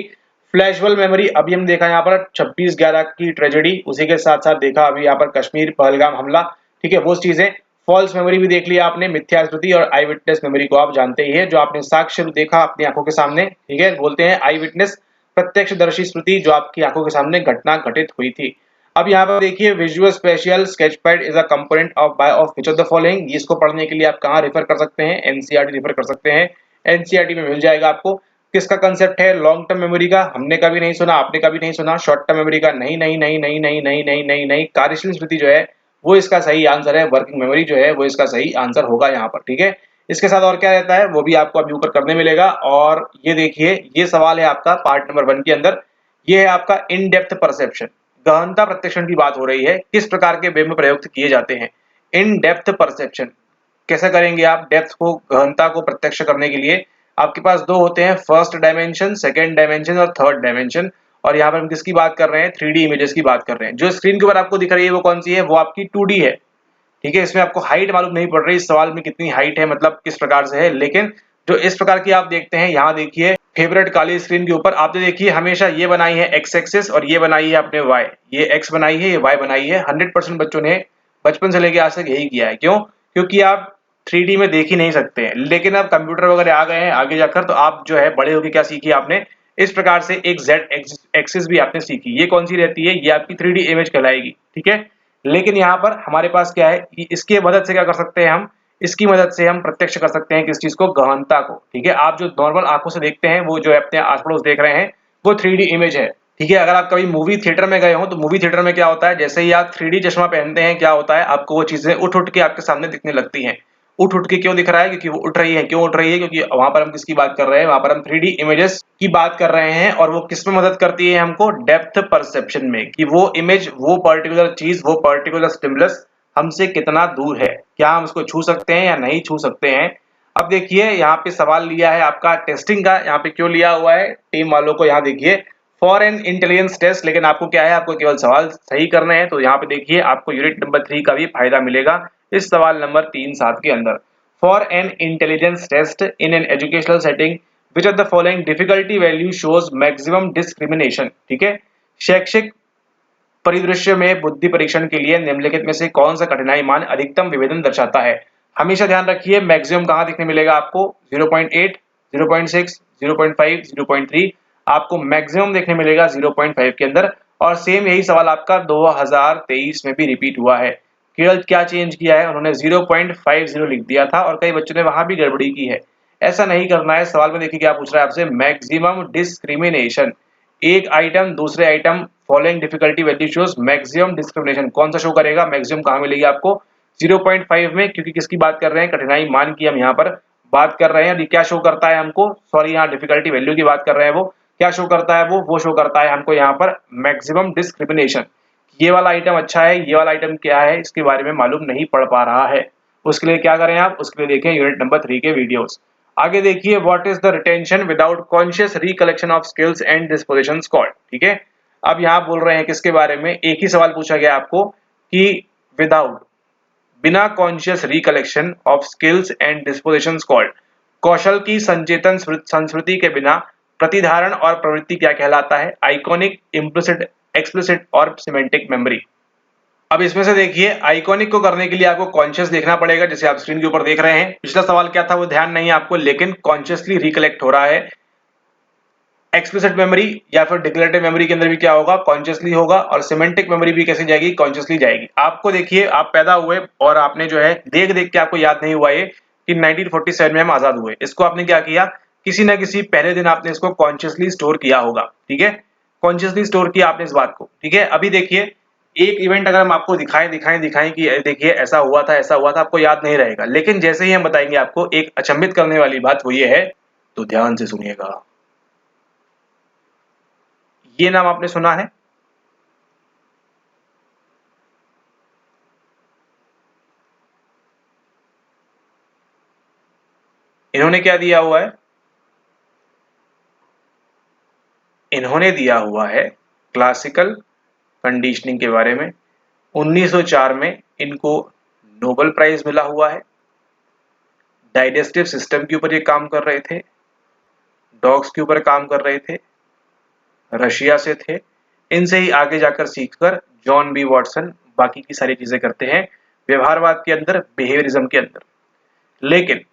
फ्लैशबल्ब मेमोरी, अभी हम देखा यहाँ पर 26/11 की ट्रेजेडी, उसी के साथ साथ देखा अभी यहाँ पर कश्मीर पहलगाम हमला, ठीक है, वो चीजें। फॉल्स मेमोरी भी देख लिया आपने, मिथ्या स्मृति, और आई विटनेस मेमोरी को आप जानते ही है, जो आपने साक्ष्य देखा अपनी आंखों के सामने, ठीक है, बोलते हैं आई विटनेस, प्रत्यक्षदर्शी स्मृति, जो आपकी आंखों के सामने घटना घटित हुई थी। अब यहाँ पर देखिए, visual spatial sketchpad is a component of which of the following. इसको पढ़ने के लिए आप कहाँ रेफर कर सकते हैं, एनसीईआरटी रेफर कर सकते हैं, एनसीईआरटी में मिल जाएगा आपको। किसका कंसेप्ट है, लॉन्ग टर्म मेमोरी का, हमने कभी नहीं सुना, आपने कभी नहीं सुना। शॉर्ट टर्म मेमोरी का, नहीं नहीं नहीं नहीं नहीं नहीं नहीं नहीं नहीं, कार्यशील स्मृति जो है वो इसका सही आंसर है, वर्किंग मेमोरी जो है वो इसका सही आंसर होगा यहाँ पर, ठीक है। इसके साथ और क्या रहता है वो भी आपको अभी ऊपर करने मिलेगा। और ये देखिए, ये सवाल है आपका पार्ट नंबर 1 के अंदर, ये है आपका इन डेप्थ परसेप्शन, गहनता प्रत्यक्षण की बात हो रही है, किस प्रकार के वे में प्रयुक्त किए जाते हैं। इन डेप्थ परसेप्शन कैसे करेंगे आप, डेप्थ को, गहनता को प्रत्यक्ष करने के लिए आपके पास दो होते हैं, फर्स्ट डायमेंशन, सेकंड डायमेंशन और थर्ड डायमेंशन। और यहाँ पर हम किसकी बात कर रहे हैं, 3D इमेजेस की बात कर रहे हैं। जो स्क्रीन के ऊपर आपको दिख रही है वो कौन सी है, वो आपकी 2D है, ठीक है। इसमें आपको हाइट मालूम नहीं पड़ रही, इस सवाल में कितनी हाइट है, मतलब किस प्रकार से है, लेकिन जो इस प्रकार की आप देखते हैं, यहाँ देखिए फेवरेट काली स्क्रीन के ऊपर आपने देखिए हमेशा ये बनाई है एक्स एक्सिस और ये बनाई है अपने वाई, ये एक्स बनाई है, ये वाई बनाई है। 100% बच्चों ने बचपन से लेके आज तक यही किया है। क्यों, क्योंकि आप 3D में देख ही नहीं सकते हैं, लेकिन अब कंप्यूटर वगैरह आ गए हैं आगे जाकर, तो आप जो है बड़े होकर क्या सीखी आपने, इस प्रकार से एक जेड एक्सिस भी आपने सीखी। ये कौन सी रहती है, ये आपकी 3D इमेज कहलाएगी, ठीक है। लेकिन यहाँ पर हमारे पास क्या है, इसकी मदद से क्या कर सकते हैं हम, इसकी मदद से हम प्रत्यक्ष कर सकते हैं किस चीज को, गहनता को, ठीक है। आप जो नॉर्मल आंखों से देखते हैं, वो जो अपने आस पड़ोस देख रहे हैं, वो 3D इमेज है, ठीक है। अगर आप कभी मूवी थिएटर में गए हो, तो मूवी थिएटर में क्या होता है, जैसे ही आप 3D चश्मा पहनते हैं, क्या होता है, आपको वो चीजें उठ उठ के आपके सामने दिखने लगती हैं। उठ उठ के क्यों दिख रहा है, क्योंकि वो उठ रही है। क्यों उठ रही है, क्योंकि वहां पर हम किसकी बात कर रहे हैं, वहां पर हम 3D इमेजेस की बात कर रहे हैं। और वो किस में मदद करती है हमको, डेप्थ परसेप्शन में, कि वो इमेज, वो पर्टिकुलर चीज, वो पर्टिकुलर स्टिमुलस हमसे कितना दूर है, क्या हम उसको छू सकते हैं या नहीं छू सकते हैं। अब देखिए, यहाँ पे सवाल लिया है आपका टेस्टिंग का, यहाँ पे क्यों लिया हुआ है टीम वालों को, यहाँ देखिए फॉर एन इंटेलिजेंस टेस्ट, लेकिन आपको क्या है, आपको केवल सवाल सही करने हैं। तो यहाँ पे देखिए आपको यूनिट नंबर 3 का भी फायदा मिलेगा इस सवाल नंबर 3-7 के अंदर। For an intelligence test in an educational setting which of the following difficulty value shows maximum discrimination, ठीक है। शैक्षिक परिदृश्य में बुद्धि परीक्षण के लिए निम्नलिखित में से कौन सा कठिनाई मान अधिकतम विभेदन दर्शाता है। हमेशा ध्यान रखिए, मैक्सिमम कहां दिखने मिलेगा आपको, 0.8, 0.6, 0.5, 0.3, आपको मैक्सिमम देखने मिलेगा 0.5 के अंदर। और सेम यही सवाल आपका 2023 में भी रिपीट हुआ है। केवल क्या चेंज किया है, उन्होंने 0.50 लिख दिया था और कई बच्चों ने वहां भी गड़बड़ी की है। ऐसा नहीं करना है। सवाल में देखिए क्या पूछ रहा है आपसे, मैक्सिमम डिस्क्रिमिनेशन, एक आइटम दूसरे item, following difficulty value shows maximum discrimination, कौन सा शो करेगा, मैक्सिमम कहां मिलेगी आपको, 0.5 में, क्योंकि किसकी बात कर रहे हैं, कठिनाई मान की हम यहाँ पर बात कर रहे हैं। अभी क्या शो करता है हमको, सॉरी यहाँ डिफिकल्टी वैल्यू की बात कर रहे हैं, वो क्या शो करता है, वो शो करता है हमको यहाँ पर मैक्सिमम डिस्क्रिमिनेशन। ये वाला आइटम अच्छा है, ये वाला आइटम क्या है, इसके बारे में मालूम नहीं पड़ पा रहा है। उसके लिए क्या करें आप, उसके लिए देखें यूनिट नंबर 3 के वीडियोस। आगे देखिए, what is the retention without conscious recollection of skills and dispositions called, ठीक है। अब यहाँ बोल रहे हैं किसके बारे में, एक ही सवाल पूछा गया आपको कि विदाउट, बिना conscious recollection of skills and dispositions called, कौशल की संचेतन संस्कृति के बिना प्रतिधारण और प्रवृत्ति क्या कहलाता है, आइकॉनिक, इम्प्लिसिट, एक्सप्लिसिट और सिमेंटिक मेमोरी। अब इसमें से देखिए, आइकॉनिक को करने के लिए आपको कॉन्शियस देखना पड़ेगा, जैसे आप स्क्रीन के ऊपर देख रहे हैं। पिछला सवाल क्या था वो ध्यान नहीं है आपको, लेकिन कॉन्शियसली रिकलेक्ट हो रहा है। एक्सप्लिसिट मेमोरी या फिर डिक्लेरेटिव मेमोरी के अंदर भी क्या होगा, कॉन्शियसली होगा। और सिमेंटिक मेमोरी भी कैसे जाएगी, कॉन्शियसली जाएगी। आपको देखिए, आप पैदा हुए और आपने जो है देख देख के आपको याद नहीं हुआ ये कि 1947 में हम आजाद हुए। इसको आपने क्या किया, किसी ना किसी पहले दिन आपने इसको कॉन्शियसली स्टोर किया होगा, ठीक है। कॉन्शियसली स्टोर किया आपने इस बात को, ठीक है। अभी देखिए, एक इवेंट अगर हम आपको दिखाएं दिखाएं दिखाएं कि देखिए ऐसा हुआ था, आपको याद नहीं रहेगा। लेकिन जैसे ही हम बताएंगे आपको, एक अचंभित करने वाली बात वो ये है तो ध्यान से सुनिएगा। ये नाम आपने सुना है? इन्होंने क्या दिया हुआ है? इन्होंने दिया हुआ है क्लासिकल कंडीशनिंग के बारे में। 1904 में इनको नोबेल प्राइज मिला हुआ है। डाइजेस्टिव सिस्टम के ऊपर ये काम कर रहे थे, डॉग्स के ऊपर काम कर रहे थे, रशिया से थे। इनसे ही आगे जाकर सीखकर जॉन बी वॉटसन बाकी की सारी चीजें करते हैं व्यवहारवाद के अंदर, बिहेवियरिज्म के अंदर। लेकिन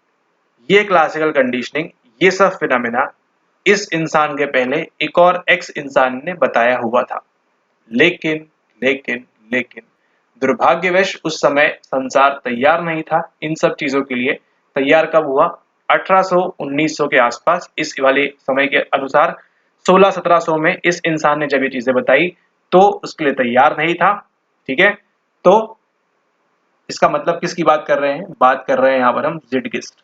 ये क्लासिकल कंडीशनिंग, ये सब फिनोमेना इस इंसान के पहले एक और एक्स इंसान ने बताया हुआ था। लेकिन लेकिन लेकिन दुर्भाग्यवश उस समय संसार तैयार नहीं था इन सब चीजों के लिए। तैयार कब हुआ? 1800-1900 के आसपास। इस वाले समय के अनुसार 1600-1700 में इस इंसान ने जब ये चीजें बताई तो उसके लिए तैयार नहीं था। ठीक है, तो इसका मतलब किसकी बात कर रहे हैं? बात कर रहे हैं यहाँ पर हम ज़िटगेस्ट की।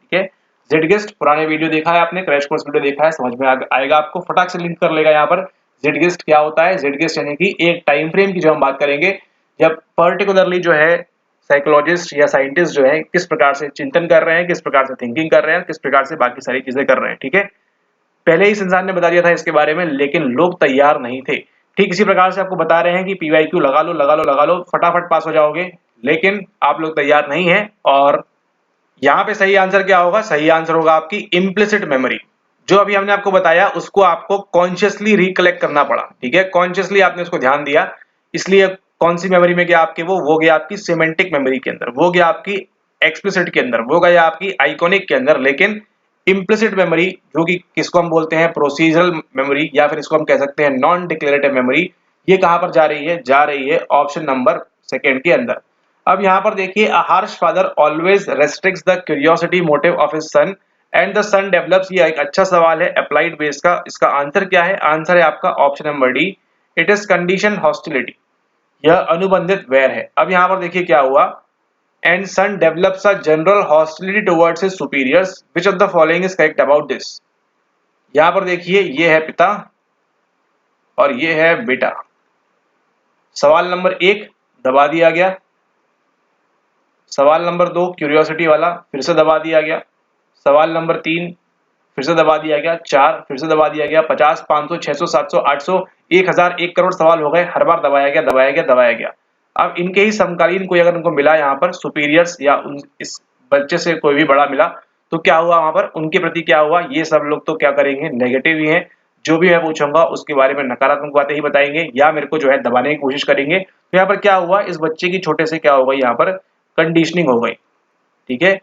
ठीक है, ज़िटगेस्ट पुराने वीडियो देखा है आपने, क्रैश कोर्स वीडियो देखा है, समझ में आएगा आपको, फटाक से लिंक कर लेगा यहाँ पर। ज़िटगेस्ट क्या होता है? ज़िटगेस्ट यानी कि एक टाइम फ्रेम की जो हम बात करेंगे जब पर्टिकुलरली जो है साइकोलॉजिस्ट या साइंटिस्ट जो है किस प्रकार से चिंतन कर रहे हैं, किस प्रकार से थिंकिंग कर रहे हैं, किस प्रकार से बाकी सारी चीजें कर रहे हैं। ठीक है, पहले ही इस इंसान ने बता दिया था इसके बारे में, लेकिन लोग तैयार नहीं थे। ठीक इसी प्रकार से आपको बता रहे हैं कि PYQ लगा लो लगा लो लगा लो, फटाफट पास हो जाओगे, लेकिन आप लोग तैयार नहीं है। और यहाँ पे सही आंसर क्या होगा? सही आंसर होगा आपकी इम्प्लिसिट मेमोरी। जो अभी हमने आपको बताया उसको आपको कॉन्शियसली रिकलेक्ट करना पड़ा। ठीक है, कॉन्शियसली आपने उसको ध्यान दिया, इसलिए कौन सी मेमोरी में गया आपके? वो गया आपकी सिमेंटिक मेमोरी के अंदर, वो गया आपकी एक्सप्लिसिट के अंदर, वो गया आपकी आइकॉनिक के अंदर। लेकिन इम्प्लिसिट मेमोरी, जो कि किसको हम बोलते हैं प्रोसीजरल मेमोरी, या फिर इसको हम कह सकते हैं नॉन डिक्लेरेटिव मेमोरी, ये कहां पर जा रही है? जा रही है ऑप्शन नंबर सेकेंड के अंदर। अब यहां पर देखिए, a harsh father always restricts the curiosity motive of his son and the son develops. ये एक अच्छा सवाल है अप्लाइड बेस का। इसका आंसर क्या है? आंसर है आपका option number D, it is condition hostility. यह अनुबंधित वैर है। अब यहां पर देखिए क्या हुआ, and son develops a general hostility towards his superiors, which of the following is correct about this? यहां पर देखिए, ये है पिता और ये है बेटा। सवाल नंबर 1 दबा दिया गया, सवाल नंबर 2 क्यूरियोसिटी वाला फिर से दबा दिया गया, सवाल नंबर 3 फिर से दबा दिया गया, 4 फिर से दबा दिया गया, 50, 500, 600, 700, 800, 1000, 1 करोड़ सवाल हो गए, हर बार दबाया गया दबाया गया दबाया गया। अब इनके ही समकालीन कोई अगर उनको मिला यहाँ पर सुपीरियर्स, या इस बच्चे से कोई भी बड़ा मिला, तो क्या हुआ वहां पर उनके प्रति? क्या हुआ? ये सब लोग तो क्या करेंगे? नेगेटिव ही हैं। जो भी मैं पूछूंगा उसके बारे में नकारात्मक बातें ही बताएंगे, या मेरे को जो है दबाने की कोशिश करेंगे। तो यहाँ पर क्या हुआ, इस बच्चे की छोटे से क्या हो गई, यहाँ पर कंडीशनिंग हो गई। ठीक है,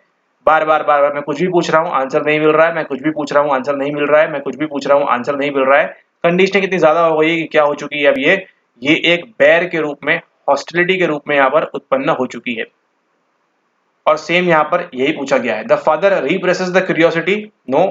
बार बार बार बार मैं कुछ भी पूछ रहा हूँ आंसर नहीं मिल रहा है, मैं कुछ भी पूछ रहा हूँ आंसर नहीं मिल रहा है, मैं कुछ भी पूछ रहा हूँ आंसर नहीं मिल रहा है। कंडीशनिंग इतनी ज्यादा हो गई है कि क्या हो चुकी है अब ये एक बैर के रूप में, हॉस्टिलिटी के रूप में यहाँ पर उत्पन्न हो चुकी है। और सेम यहाँ पर यही पूछा गया है, the father represses the curiosity, no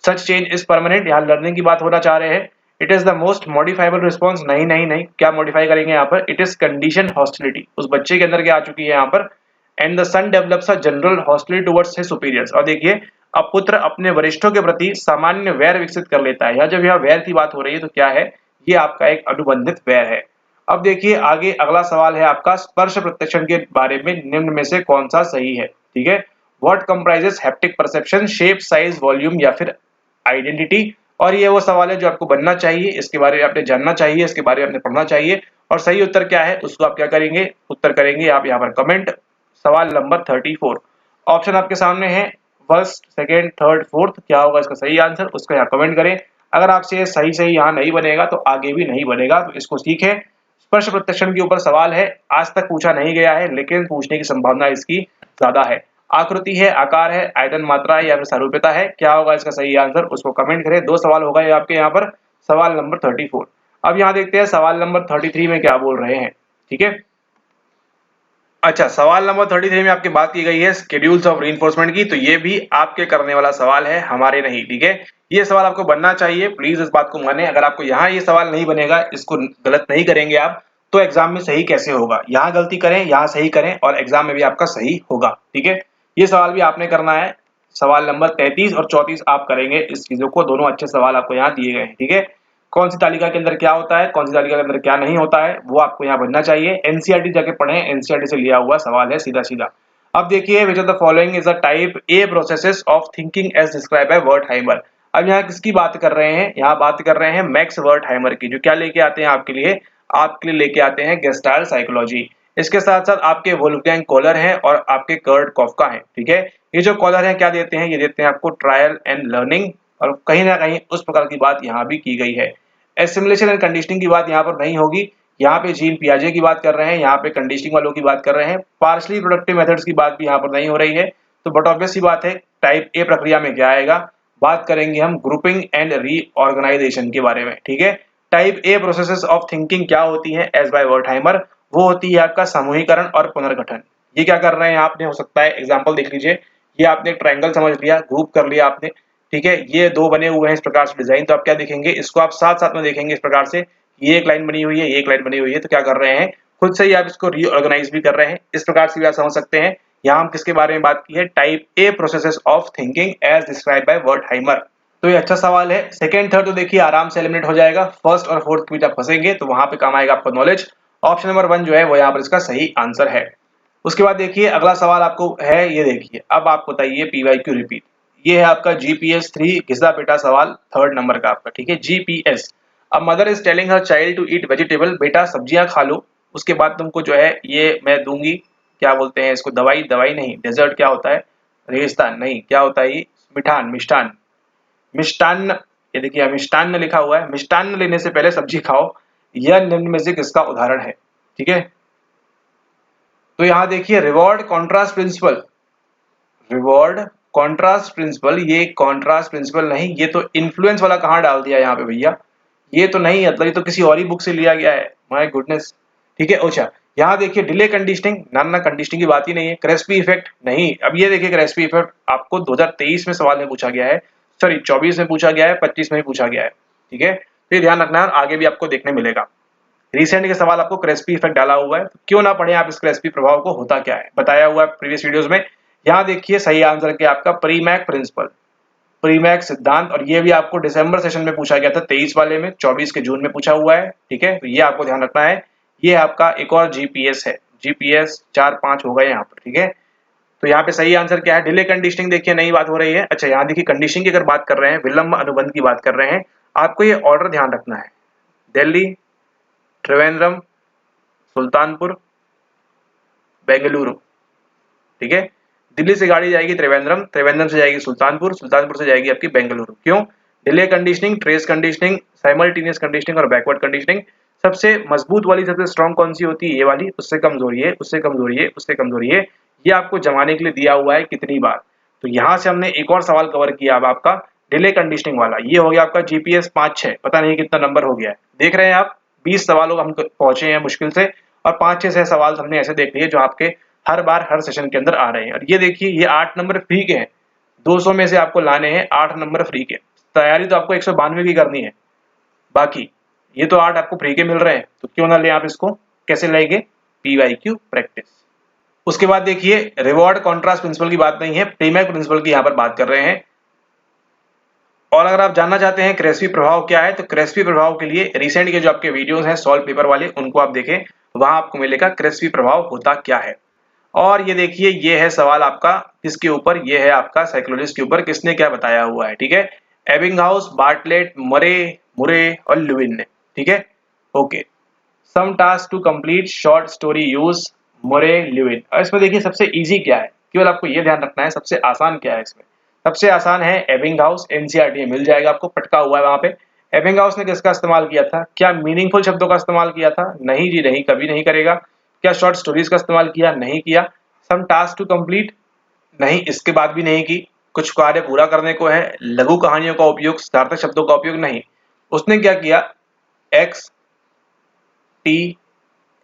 such change is permanent. यहाँ लर्निंग की बात होना चाह रहे हैं। It is the most modifiable response, नहीं नहीं नहीं, क्या मॉडिफाई करेंगे यहाँ पर? इट इज कंडीशन हॉस्टिलिटी, उस बच्चे के अंदर क्या आ चुकी है यहाँ पर? And the son develops a general hostility towards his superiors. और देखिए, अब पुत्र अपने वरिष्ठों के प्रति सामान्य वैर विकसित कर लेता है। यहाँ जब यहाँ वैर की बात हो रही है तो क्या है? ये आपका एक अनुबंधित वैर है। अब देखिए आगे अगला सवाल है आपका स्पर्श प्रत्यक्षण के बारे में निम्न में से कौन सा सही है? ठीक है, what comprises haptic perception, shape, size, volume या फिर आइडेंटिटी? और ये वो सवाल है जो आपको बनना चाहिए, इसके बारे में आपने जानना चाहिए, इसके बारे में आपने पढ़ना चाहिए। और सही उत्तर क्या है उसको आप क्या करेंगे? उत्तर करेंगे आप यहाँ पर कमेंट। सवाल नंबर 34, ऑप्शन आपके सामने है फर्स्ट, सेकेंड, थर्ड, फोर्थ, क्या होगा इसका सही आंसर? उसको यहाँ कमेंट करें। अगर आपसे सही सही यहाँ नहीं बनेगा तो आगे भी नहीं बनेगा, तो इसको सीखें। स्पर्श प्रत्यक्षण के ऊपर सवाल है, आज तक पूछा नहीं गया है लेकिन पूछने की संभावना इसकी ज्यादा है। आकृति है, आकार है, आयतन मात्रा है या फिर सारूप्यता है, क्या होगा इसका सही आंसर? उसको कमेंट करें। 2 सवाल होगा ये आपके यहाँ पर, सवाल नंबर 34। अब यहाँ देखते हैं सवाल नंबर 33 में क्या बोल रहे हैं। ठीक है, अच्छा, सवाल नंबर 33 में आपकी बात की गई है शेड्यूल्स ऑफ रीइंफोर्समेंट की, तो ये भी आपके करने वाला सवाल है, हमारे नहीं। ठीक है, ये सवाल आपको बनना चाहिए, प्लीज इस बात को माने। अगर आपको यहाँ ये सवाल नहीं बनेगा, इसको गलत नहीं करेंगे आप, तो एग्जाम में सही कैसे होगा? यहाँ गलती करें, यहाँ सही करें और एग्जाम में भी आपका सही होगा। ठीक है, ये सवाल भी आपने करना है। सवाल नंबर 33 और 34 आप करेंगे इस चीजों को, दोनों अच्छे सवाल आपको यहाँ दिए गए हैं, ठीक है। कौन सी तालिका के अंदर क्या होता है, कौन सी तालिका के अंदर क्या नहीं होता है, वो आपको यहाँ बनना चाहिए। एनसीईआरटी जाके पढ़ें, एनसीईआरटी से लिया हुआ सवाल है सीधा सीधा। अब देखिए, which of the following is a type a processes of thinking as describe by Wertheimer. अब यहाँ किसकी बात कर रहे हैं, यहाँ बात कर रहे हैं मैक्स वर्टहाइमर की, जो क्या लेके आते हैं आपके लिए लेके आते हैं गेस्टाल्ट साइकोलॉजी। इसके साथ साथ आपके वोल्फगैंग कोहलर हैं और आपके कर्ट कॉफका हैं, ठीक है। ये जो कॉलर हैं क्या देते हैं, ये देते हैं आपको ट्रायल एंड लर्निंग, और कहीं ना कहीं उस प्रकार की बात यहाँ भी की गई है। एसिमुलेशन एंड कंडीशनिंग की बात यहाँ पर नहीं होगी, यहाँ पे जीन पियाजे की बात कर रहे हैं, यहाँ पे कंडीशनिंग वालों की बात कर रहे हैं। पार्शली प्रोडक्टिव मेथड्स की बात भी यहाँ पर नहीं हो रही है। तो बट ऑब्वियस सी बात है, टाइप ए प्रक्रिया में क्या आएगा, बात करेंगे हम ग्रुपिंग एंड रीऑर्गेनाइजेशन के बारे में, ठीक है। Type a processes of thinking क्या होती है एज बाय वर्टहाइमर, वो होती है आपका समूहीकरण और पुनर्गठन। ये क्या कर रहे हैं आपने, हो सकता है एग्जाम्पल देख लीजिए, ये आपने ट्रायंगल समझ लिया, ग्रुप कर लिया आपने, ठीक है। ये दो बने हुए हैं इस प्रकार से डिजाइन, तो आप क्या देखेंगे, इसको आप साथ साथ में देखेंगे इस प्रकार से, ये एक लाइन बनी हुई है, ये एक लाइन बनी हुई है, तो क्या कर रहे हैं, खुद से ही आप इसको रीऑर्गेनाइज भी कर रहे हैं। इस प्रकार से भी आप समझ सकते हैं। यहाँ हम किसके बारे में बात की है, type a processes of thinking as describe by Wertheimer. तो ये अच्छा सवाल है। सेकंड थर्ड तो देखिए आराम से एलिमिनेट हो जाएगा, फर्स्ट और फोर्थ के बीच आप फंसेंगे तो वहां पे काम आएगा आपको नॉलेज। ऑप्शन नंबर 1 जो है वो यहाँ पर इसका सही आंसर है। उसके बाद देखिए अगला सवाल आपको है, ये देखिए, अब आप बताइए पीवाईक्यू रिपीट। ये है आपका जीपीएस 3 घिसा पेटा सवाल, थर्ड नंबर का आपका, ठीक है। जीपीएस, अब mother is telling her child to eat vegetable, बेटा सब्जियां खा लो, उसके बाद तुमको जो है ये मैं दूंगी, क्या बोलते हैं इसको, दवाई, दवाई नहीं, डेजर्ट क्या होता है, रेगिस्तान नहीं, क्या होता है ये, मिठान, मिष्टान, मिष्टान्न। ये देखिए मिष्टान्न लिखा हुआ है, मिष्टान्न लेने से पहले सब्जी खाओ, यह निम्न में से किसका उदाहरण है, ठीक है। तो यहाँ देखिए reward contrast principle, reward contrast principle, ये कॉन्ट्रास्ट प्रिंसिपल नहीं, ये तो इन्फ्लुएंस वाला कहाँ डाल दिया यहाँ पे भैया, ये तो नहीं, मतलब ये तो किसी और ही बुक से लिया गया है, माय गुडनेस, ठीक है। अच्छा यहाँ देखिए डिले कंडीशनिंग, ना ना कंडीशनिंग की बात ही नहीं है। क्रेस्पी इफेक्ट नहीं, अब ये देखिए क्रेस्पी इफेक्ट आपको 2023 में सवाल में पूछा गया है, सॉरी 24 में पूछा गया है, 25 में भी पूछा गया है, ठीक है। तो ये ध्यान रखना है, आगे भी आपको देखने मिलेगा। रिसेंट के सवाल आपको क्रेस्पी इफेक्ट डाला हुआ है, तो क्यों ना पढ़े आप इस क्रेस्पी प्रभाव को, होता क्या है बताया हुआ है प्रीवियस वीडियोस में। यहाँ देखिए सही आंसर क्या आपका, प्रीमैक प्रिंसिपल, प्रीमैक सिद्धांत, और ये भी आपको दिसंबर सेशन में पूछा गया था 23 वाले में, 24 के जून में पूछा हुआ है, ठीक है। तो ये आपको ध्यान रखना है। ये आपका एक और जीपीएस है, जीपीएस 4-5 हो गए यहाँ पर, ठीक है। तो यहाँ पे सही आंसर क्या है, डिले कंडीशनिंग, देखिए नई बात हो रही है। अच्छा यहाँ देखिए कंडीशनिंग की अगर बात कर रहे हैं, विलंब अनुबंध की बात कर रहे हैं, आपको ये ऑर्डर ध्यान रखना है, दिल्ली, त्रिवेंद्रम, सुल्तानपुर, बेंगलुरु, ठीक है। दिल्ली से गाड़ी जाएगी त्रिवेंद्रम, त्रिवेंद्रम से जाएगी सुल्तानपुर, सुल्तानपुर से जाएगी आपकी बेंगलुरु। क्यों, delay conditioning, trace conditioning, simultaneous conditioning और बैकवर्ड कंडीशनिंग। सबसे मजबूत वाली, सबसे स्ट्रॉन्ग कौन सी होती है, ये वाली, उससे कमजोरी है, उससे कमजोरी है, उससे कमजोरी है। ये आपको जमाने के लिए दिया हुआ है कितनी बार। तो यहाँ से हमने एक और सवाल कवर किया, अब आपका डिले कंडीशनिंग वाला, ये हो गया आपका जीपीएस 5-6, पता नहीं कितना नंबर हो गया है, देख रहे हैं आप 20 सवालों हम पहुंचे हैं मुश्किल से, और 5-6 सवाल हमने ऐसे देख लिए जो आपके हर बार हर सेशन के अंदर आ रहे हैं। और ये देखिए ये 8 नंबर फ्री के हैं, 200 में से आपको लाने हैं 8 नंबर फ्री के। तैयारी तो आपको 192 की करनी है, बाकी ये तो 8 आपको फ्री के मिल रहे हैं, तो क्यों ना ले आप इसको, कैसे लेंगे, पीवाईक्यू प्रैक्टिस। उसके बाद देखिए रिवॉर्ड कॉन्ट्रास्ट प्रिंसिपल की बात नहीं है, प्रीमैक प्रिंसिपल की यहाँ पर बात कर रहे हैं। और अगर आप जानना चाहते हैं क्रेस्पी प्रभाव क्या है, तो क्रेस्पी प्रभाव के लिए रिसेंट के जो आपके वीडियोस हैं सॉल्व पेपर वाले, उनको आप देखें, वहां आपको मिलेगा क्रेस्पी प्रभाव होता क्या है। और ये देखिए ये है सवाल आपका किसके ऊपर, ये है आपका साइकोलॉजिस्ट के ऊपर, किसने क्या बताया हुआ है, ठीक है। एबिंगहाउस, बार्टलेट, मुरे और लुविन ने, ठीक है। Okay, some task to complete short story use Murray Lewin. और इसमें देखिए सबसे इजी क्या है, केवल आपको ये ध्यान रखना है सबसे आसान क्या है। इसमें सबसे आसान है एबिंगहाउस, एनसीईआरटी में मिल जाएगा आपको, पटका हुआ है वहां पे। एबिंगहाउस ने किसका इस्तेमाल किया था, क्या मीनिंगफुल शब्दों का इस्तेमाल किया था, नहीं जी नहीं, कभी नहीं करेगा। क्या शॉर्ट स्टोरीज का इस्तेमाल किया, नहीं किया। सम टास्क टू कंप्लीट, नहीं, इसके बाद भी नहीं की, कुछ कार्य पूरा करने को है। लघु कहानियों का उपयोग, सार्थक शब्दों का उपयोग, नहीं। उसने क्या किया, x T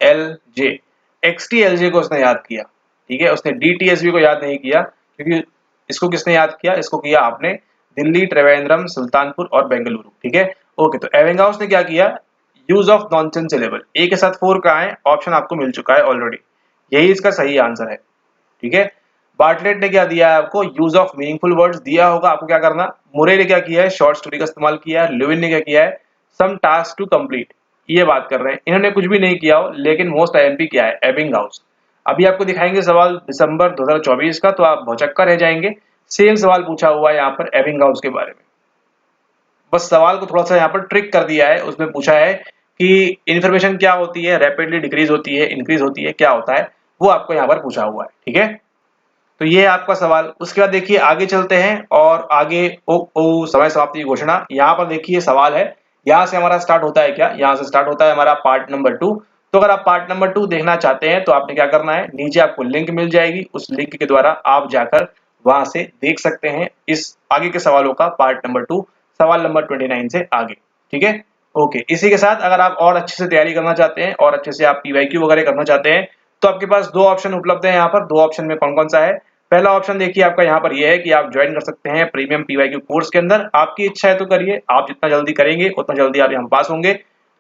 L J, x T L J को उसने याद किया, ठीक है। उसने डी टी एस बी को याद नहीं किया, क्योंकि इसको किसने याद किया, इसको किया आपने दिल्ली, त्रिवेंद्रम, सुल्तानपुर और बेंगलुरु, ठीक है। ओके, तो एबिंगहाउस ने क्या किया, यूज ऑफ नॉनसेंस सिलेबल, ए के साथ 4 का है, ऑप्शन आपको मिल चुका है ऑलरेडी, यही इसका सही आंसर है, ठीक है। बार्टलेट ने क्या दिया है आपको, यूज ऑफ मीनिंगफुल वर्ड्स दिया होगा, आपको क्या करना। मुरे ने क्या किया है, शॉर्ट स्टोरी का इस्तेमाल किया है। ल्यूविन ने क्या किया है, सम टास्क टू कंप्लीट, ये बात कर रहे हैं। इन्होंने कुछ भी नहीं किया हो, लेकिन मोस्ट आईएमपी क्या है, एबिंगहाउस। अभी आपको दिखाएंगे सवाल दिसंबर 2024 का, तो आप भौचक्का रह जाएंगे। सेम सवाल पूछा हुआ है यहाँ पर एबिंगहाउस के बारे में। बस सवाल को थोड़ा सा यहाँ पर ट्रिक कर दिया है। उसमें पूछा है कि इन्फॉर्मेशन क्या होती है, रैपिडली डिक्रीज होती है, इंक्रीज होती है, क्या होता है, वो आपको यहाँ पर पूछा हुआ है। ठीक है, तो ये है आपका सवाल। उसके बाद देखिए आगे चलते हैं और आगे ओ समय समाप्ति की घोषणा। यहाँ पर देखिए सवाल है, यहाँ से हमारा स्टार्ट होता है क्या, यहाँ से स्टार्ट होता है हमारा पार्ट नंबर 2। तो अगर आप पार्ट नंबर 2 देखना चाहते हैं तो आपने क्या करना है, नीचे आपको लिंक मिल जाएगी, उस लिंक के द्वारा आप जाकर वहां से देख सकते हैं इस आगे के सवालों का पार्ट नंबर 2, सवाल नंबर 29 से आगे। ठीक है, ओके। इसी के साथ अगर आप और अच्छे से तैयारी करना चाहते हैं और अच्छे से आप पीवाईक्यू वगैरह करना चाहते हैं, तो आपके पास दो ऑप्शन उपलब्ध है यहाँ पर। दो ऑप्शन में कौन कौन सा है, पहला ऑप्शन देखिए आपका यहाँ पर यह है कि आप ज्वाइन कर सकते हैं प्रीमियम पीवाईक्यू कोर्स के अंदर। आपकी इच्छा है तो करिए, आप जितना जल्दी करेंगे उतना जल्दी आप यहाँ पास होंगे।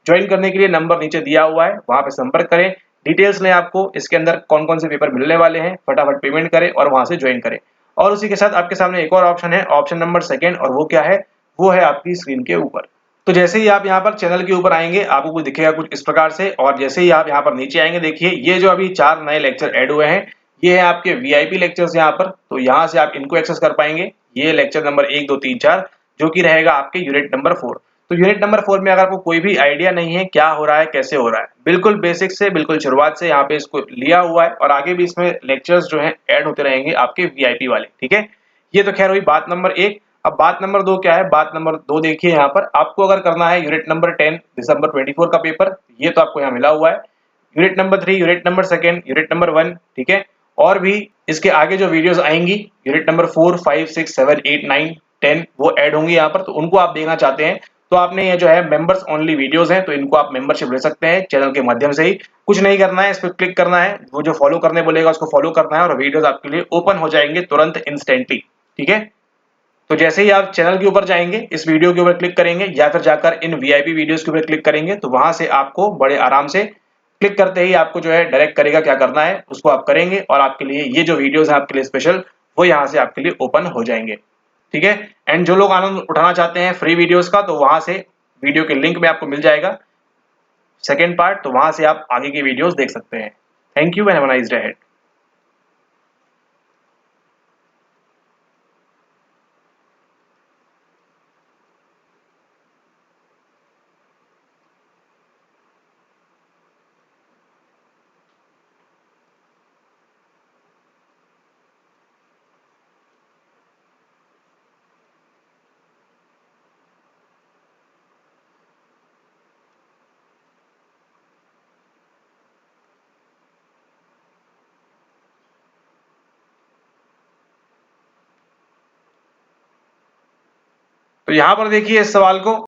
ज्वाइन करने के लिए नंबर नीचे दिया हुआ है, वहां पे संपर्क करें, डिटेल्स लें आपको इसके अंदर कौन कौन से पेपर मिलने वाले हैं, फटाफट पेमेंट करें और वहां से ज्वाइन करें। और उसी के साथ आपके सामने एक और ऑप्शन है, ऑप्शन नंबर सेकंड, और वो क्या है, वो है आपकी स्क्रीन के ऊपर। तो जैसे ही आप यहाँ पर चैनल के ऊपर आएंगे आपको कुछ दिखेगा कुछ इस प्रकार से, और जैसे ही आप यहाँ पर नीचे आएंगे देखिए ये जो अभी 4 नए लेक्चर ऐड हुए हैं, ये है आपके वीआईपी लेक्चर्स यहाँ पर। तो यहाँ से आप इनको एक्सेस कर पाएंगे। ये लेक्चर नंबर 1, 2, 3, 4 जो कि रहेगा आपके यूनिट नंबर 4। तो यूनिट नंबर 4 में अगर आपको कोई भी आइडिया नहीं है क्या हो रहा है, कैसे हो रहा है, बिल्कुल बेसिक से, बिल्कुल शुरुआत से यहाँ पे इसको लिया हुआ है, और आगे भी इसमें लेक्चर्स जो है ऐड होते रहेंगे आपके वीआईपी वाले। ठीक है, ये तो खैर हुई बात नंबर 1। अब बात नंबर 2 क्या है, बात नंबर 2 देखिए यहाँ पर आपको अगर करना है यूनिट नंबर 10 दिसंबर 24 का पेपर, ये तो आपको यहाँ मिला हुआ है। Unit number 3, unit number 2, unit number 1, ठीक है। और भी इसके आगे जो वीडियोस आएंगी यूनिट नंबर 4, 5, 6, 7, 8, 9, 10 वो ऐड होंगी यहाँ पर। तो उनको आप देखना चाहते हैं तो आपने ये जो है मेंबर्स ओनली वीडियोस हैं, तो इनको आप मेंबरशिप ले सकते हैं चैनल के माध्यम से ही। कुछ नहीं करना है, इस पर क्लिक करना है, वो जो फॉलो करने बोलेगा उसको फॉलो करना है, और वीडियोस आपके लिए ओपन हो जाएंगे तुरंत, इंस्टेंटली। ठीक है, तो जैसे ही आप चैनल के ऊपर जाएंगे, इस वीडियो के ऊपर क्लिक करेंगे या फिर जाकर इन वीआईपी वीडियोस के ऊपर क्लिक करेंगे, तो वहां से आपको बड़े आराम से क्लिक करते ही आपको जो है डायरेक्ट करेगा, क्या करना है उसको आप करेंगे, और आपके लिए ये जो वीडियोस हैं आपके लिए स्पेशल, वो यहाँ से आपके लिए ओपन हो जाएंगे। ठीक है, एंड जो लोग आनंद उठाना चाहते हैं फ्री वीडियोस का, तो वहां से वीडियो के लिंक में आपको मिल जाएगा सेकेंड पार्ट, तो वहां से आप आगे की वीडियोस देख सकते हैं। Thank you and have a nice day. तो यहाँ पर देखिए इस सवाल को,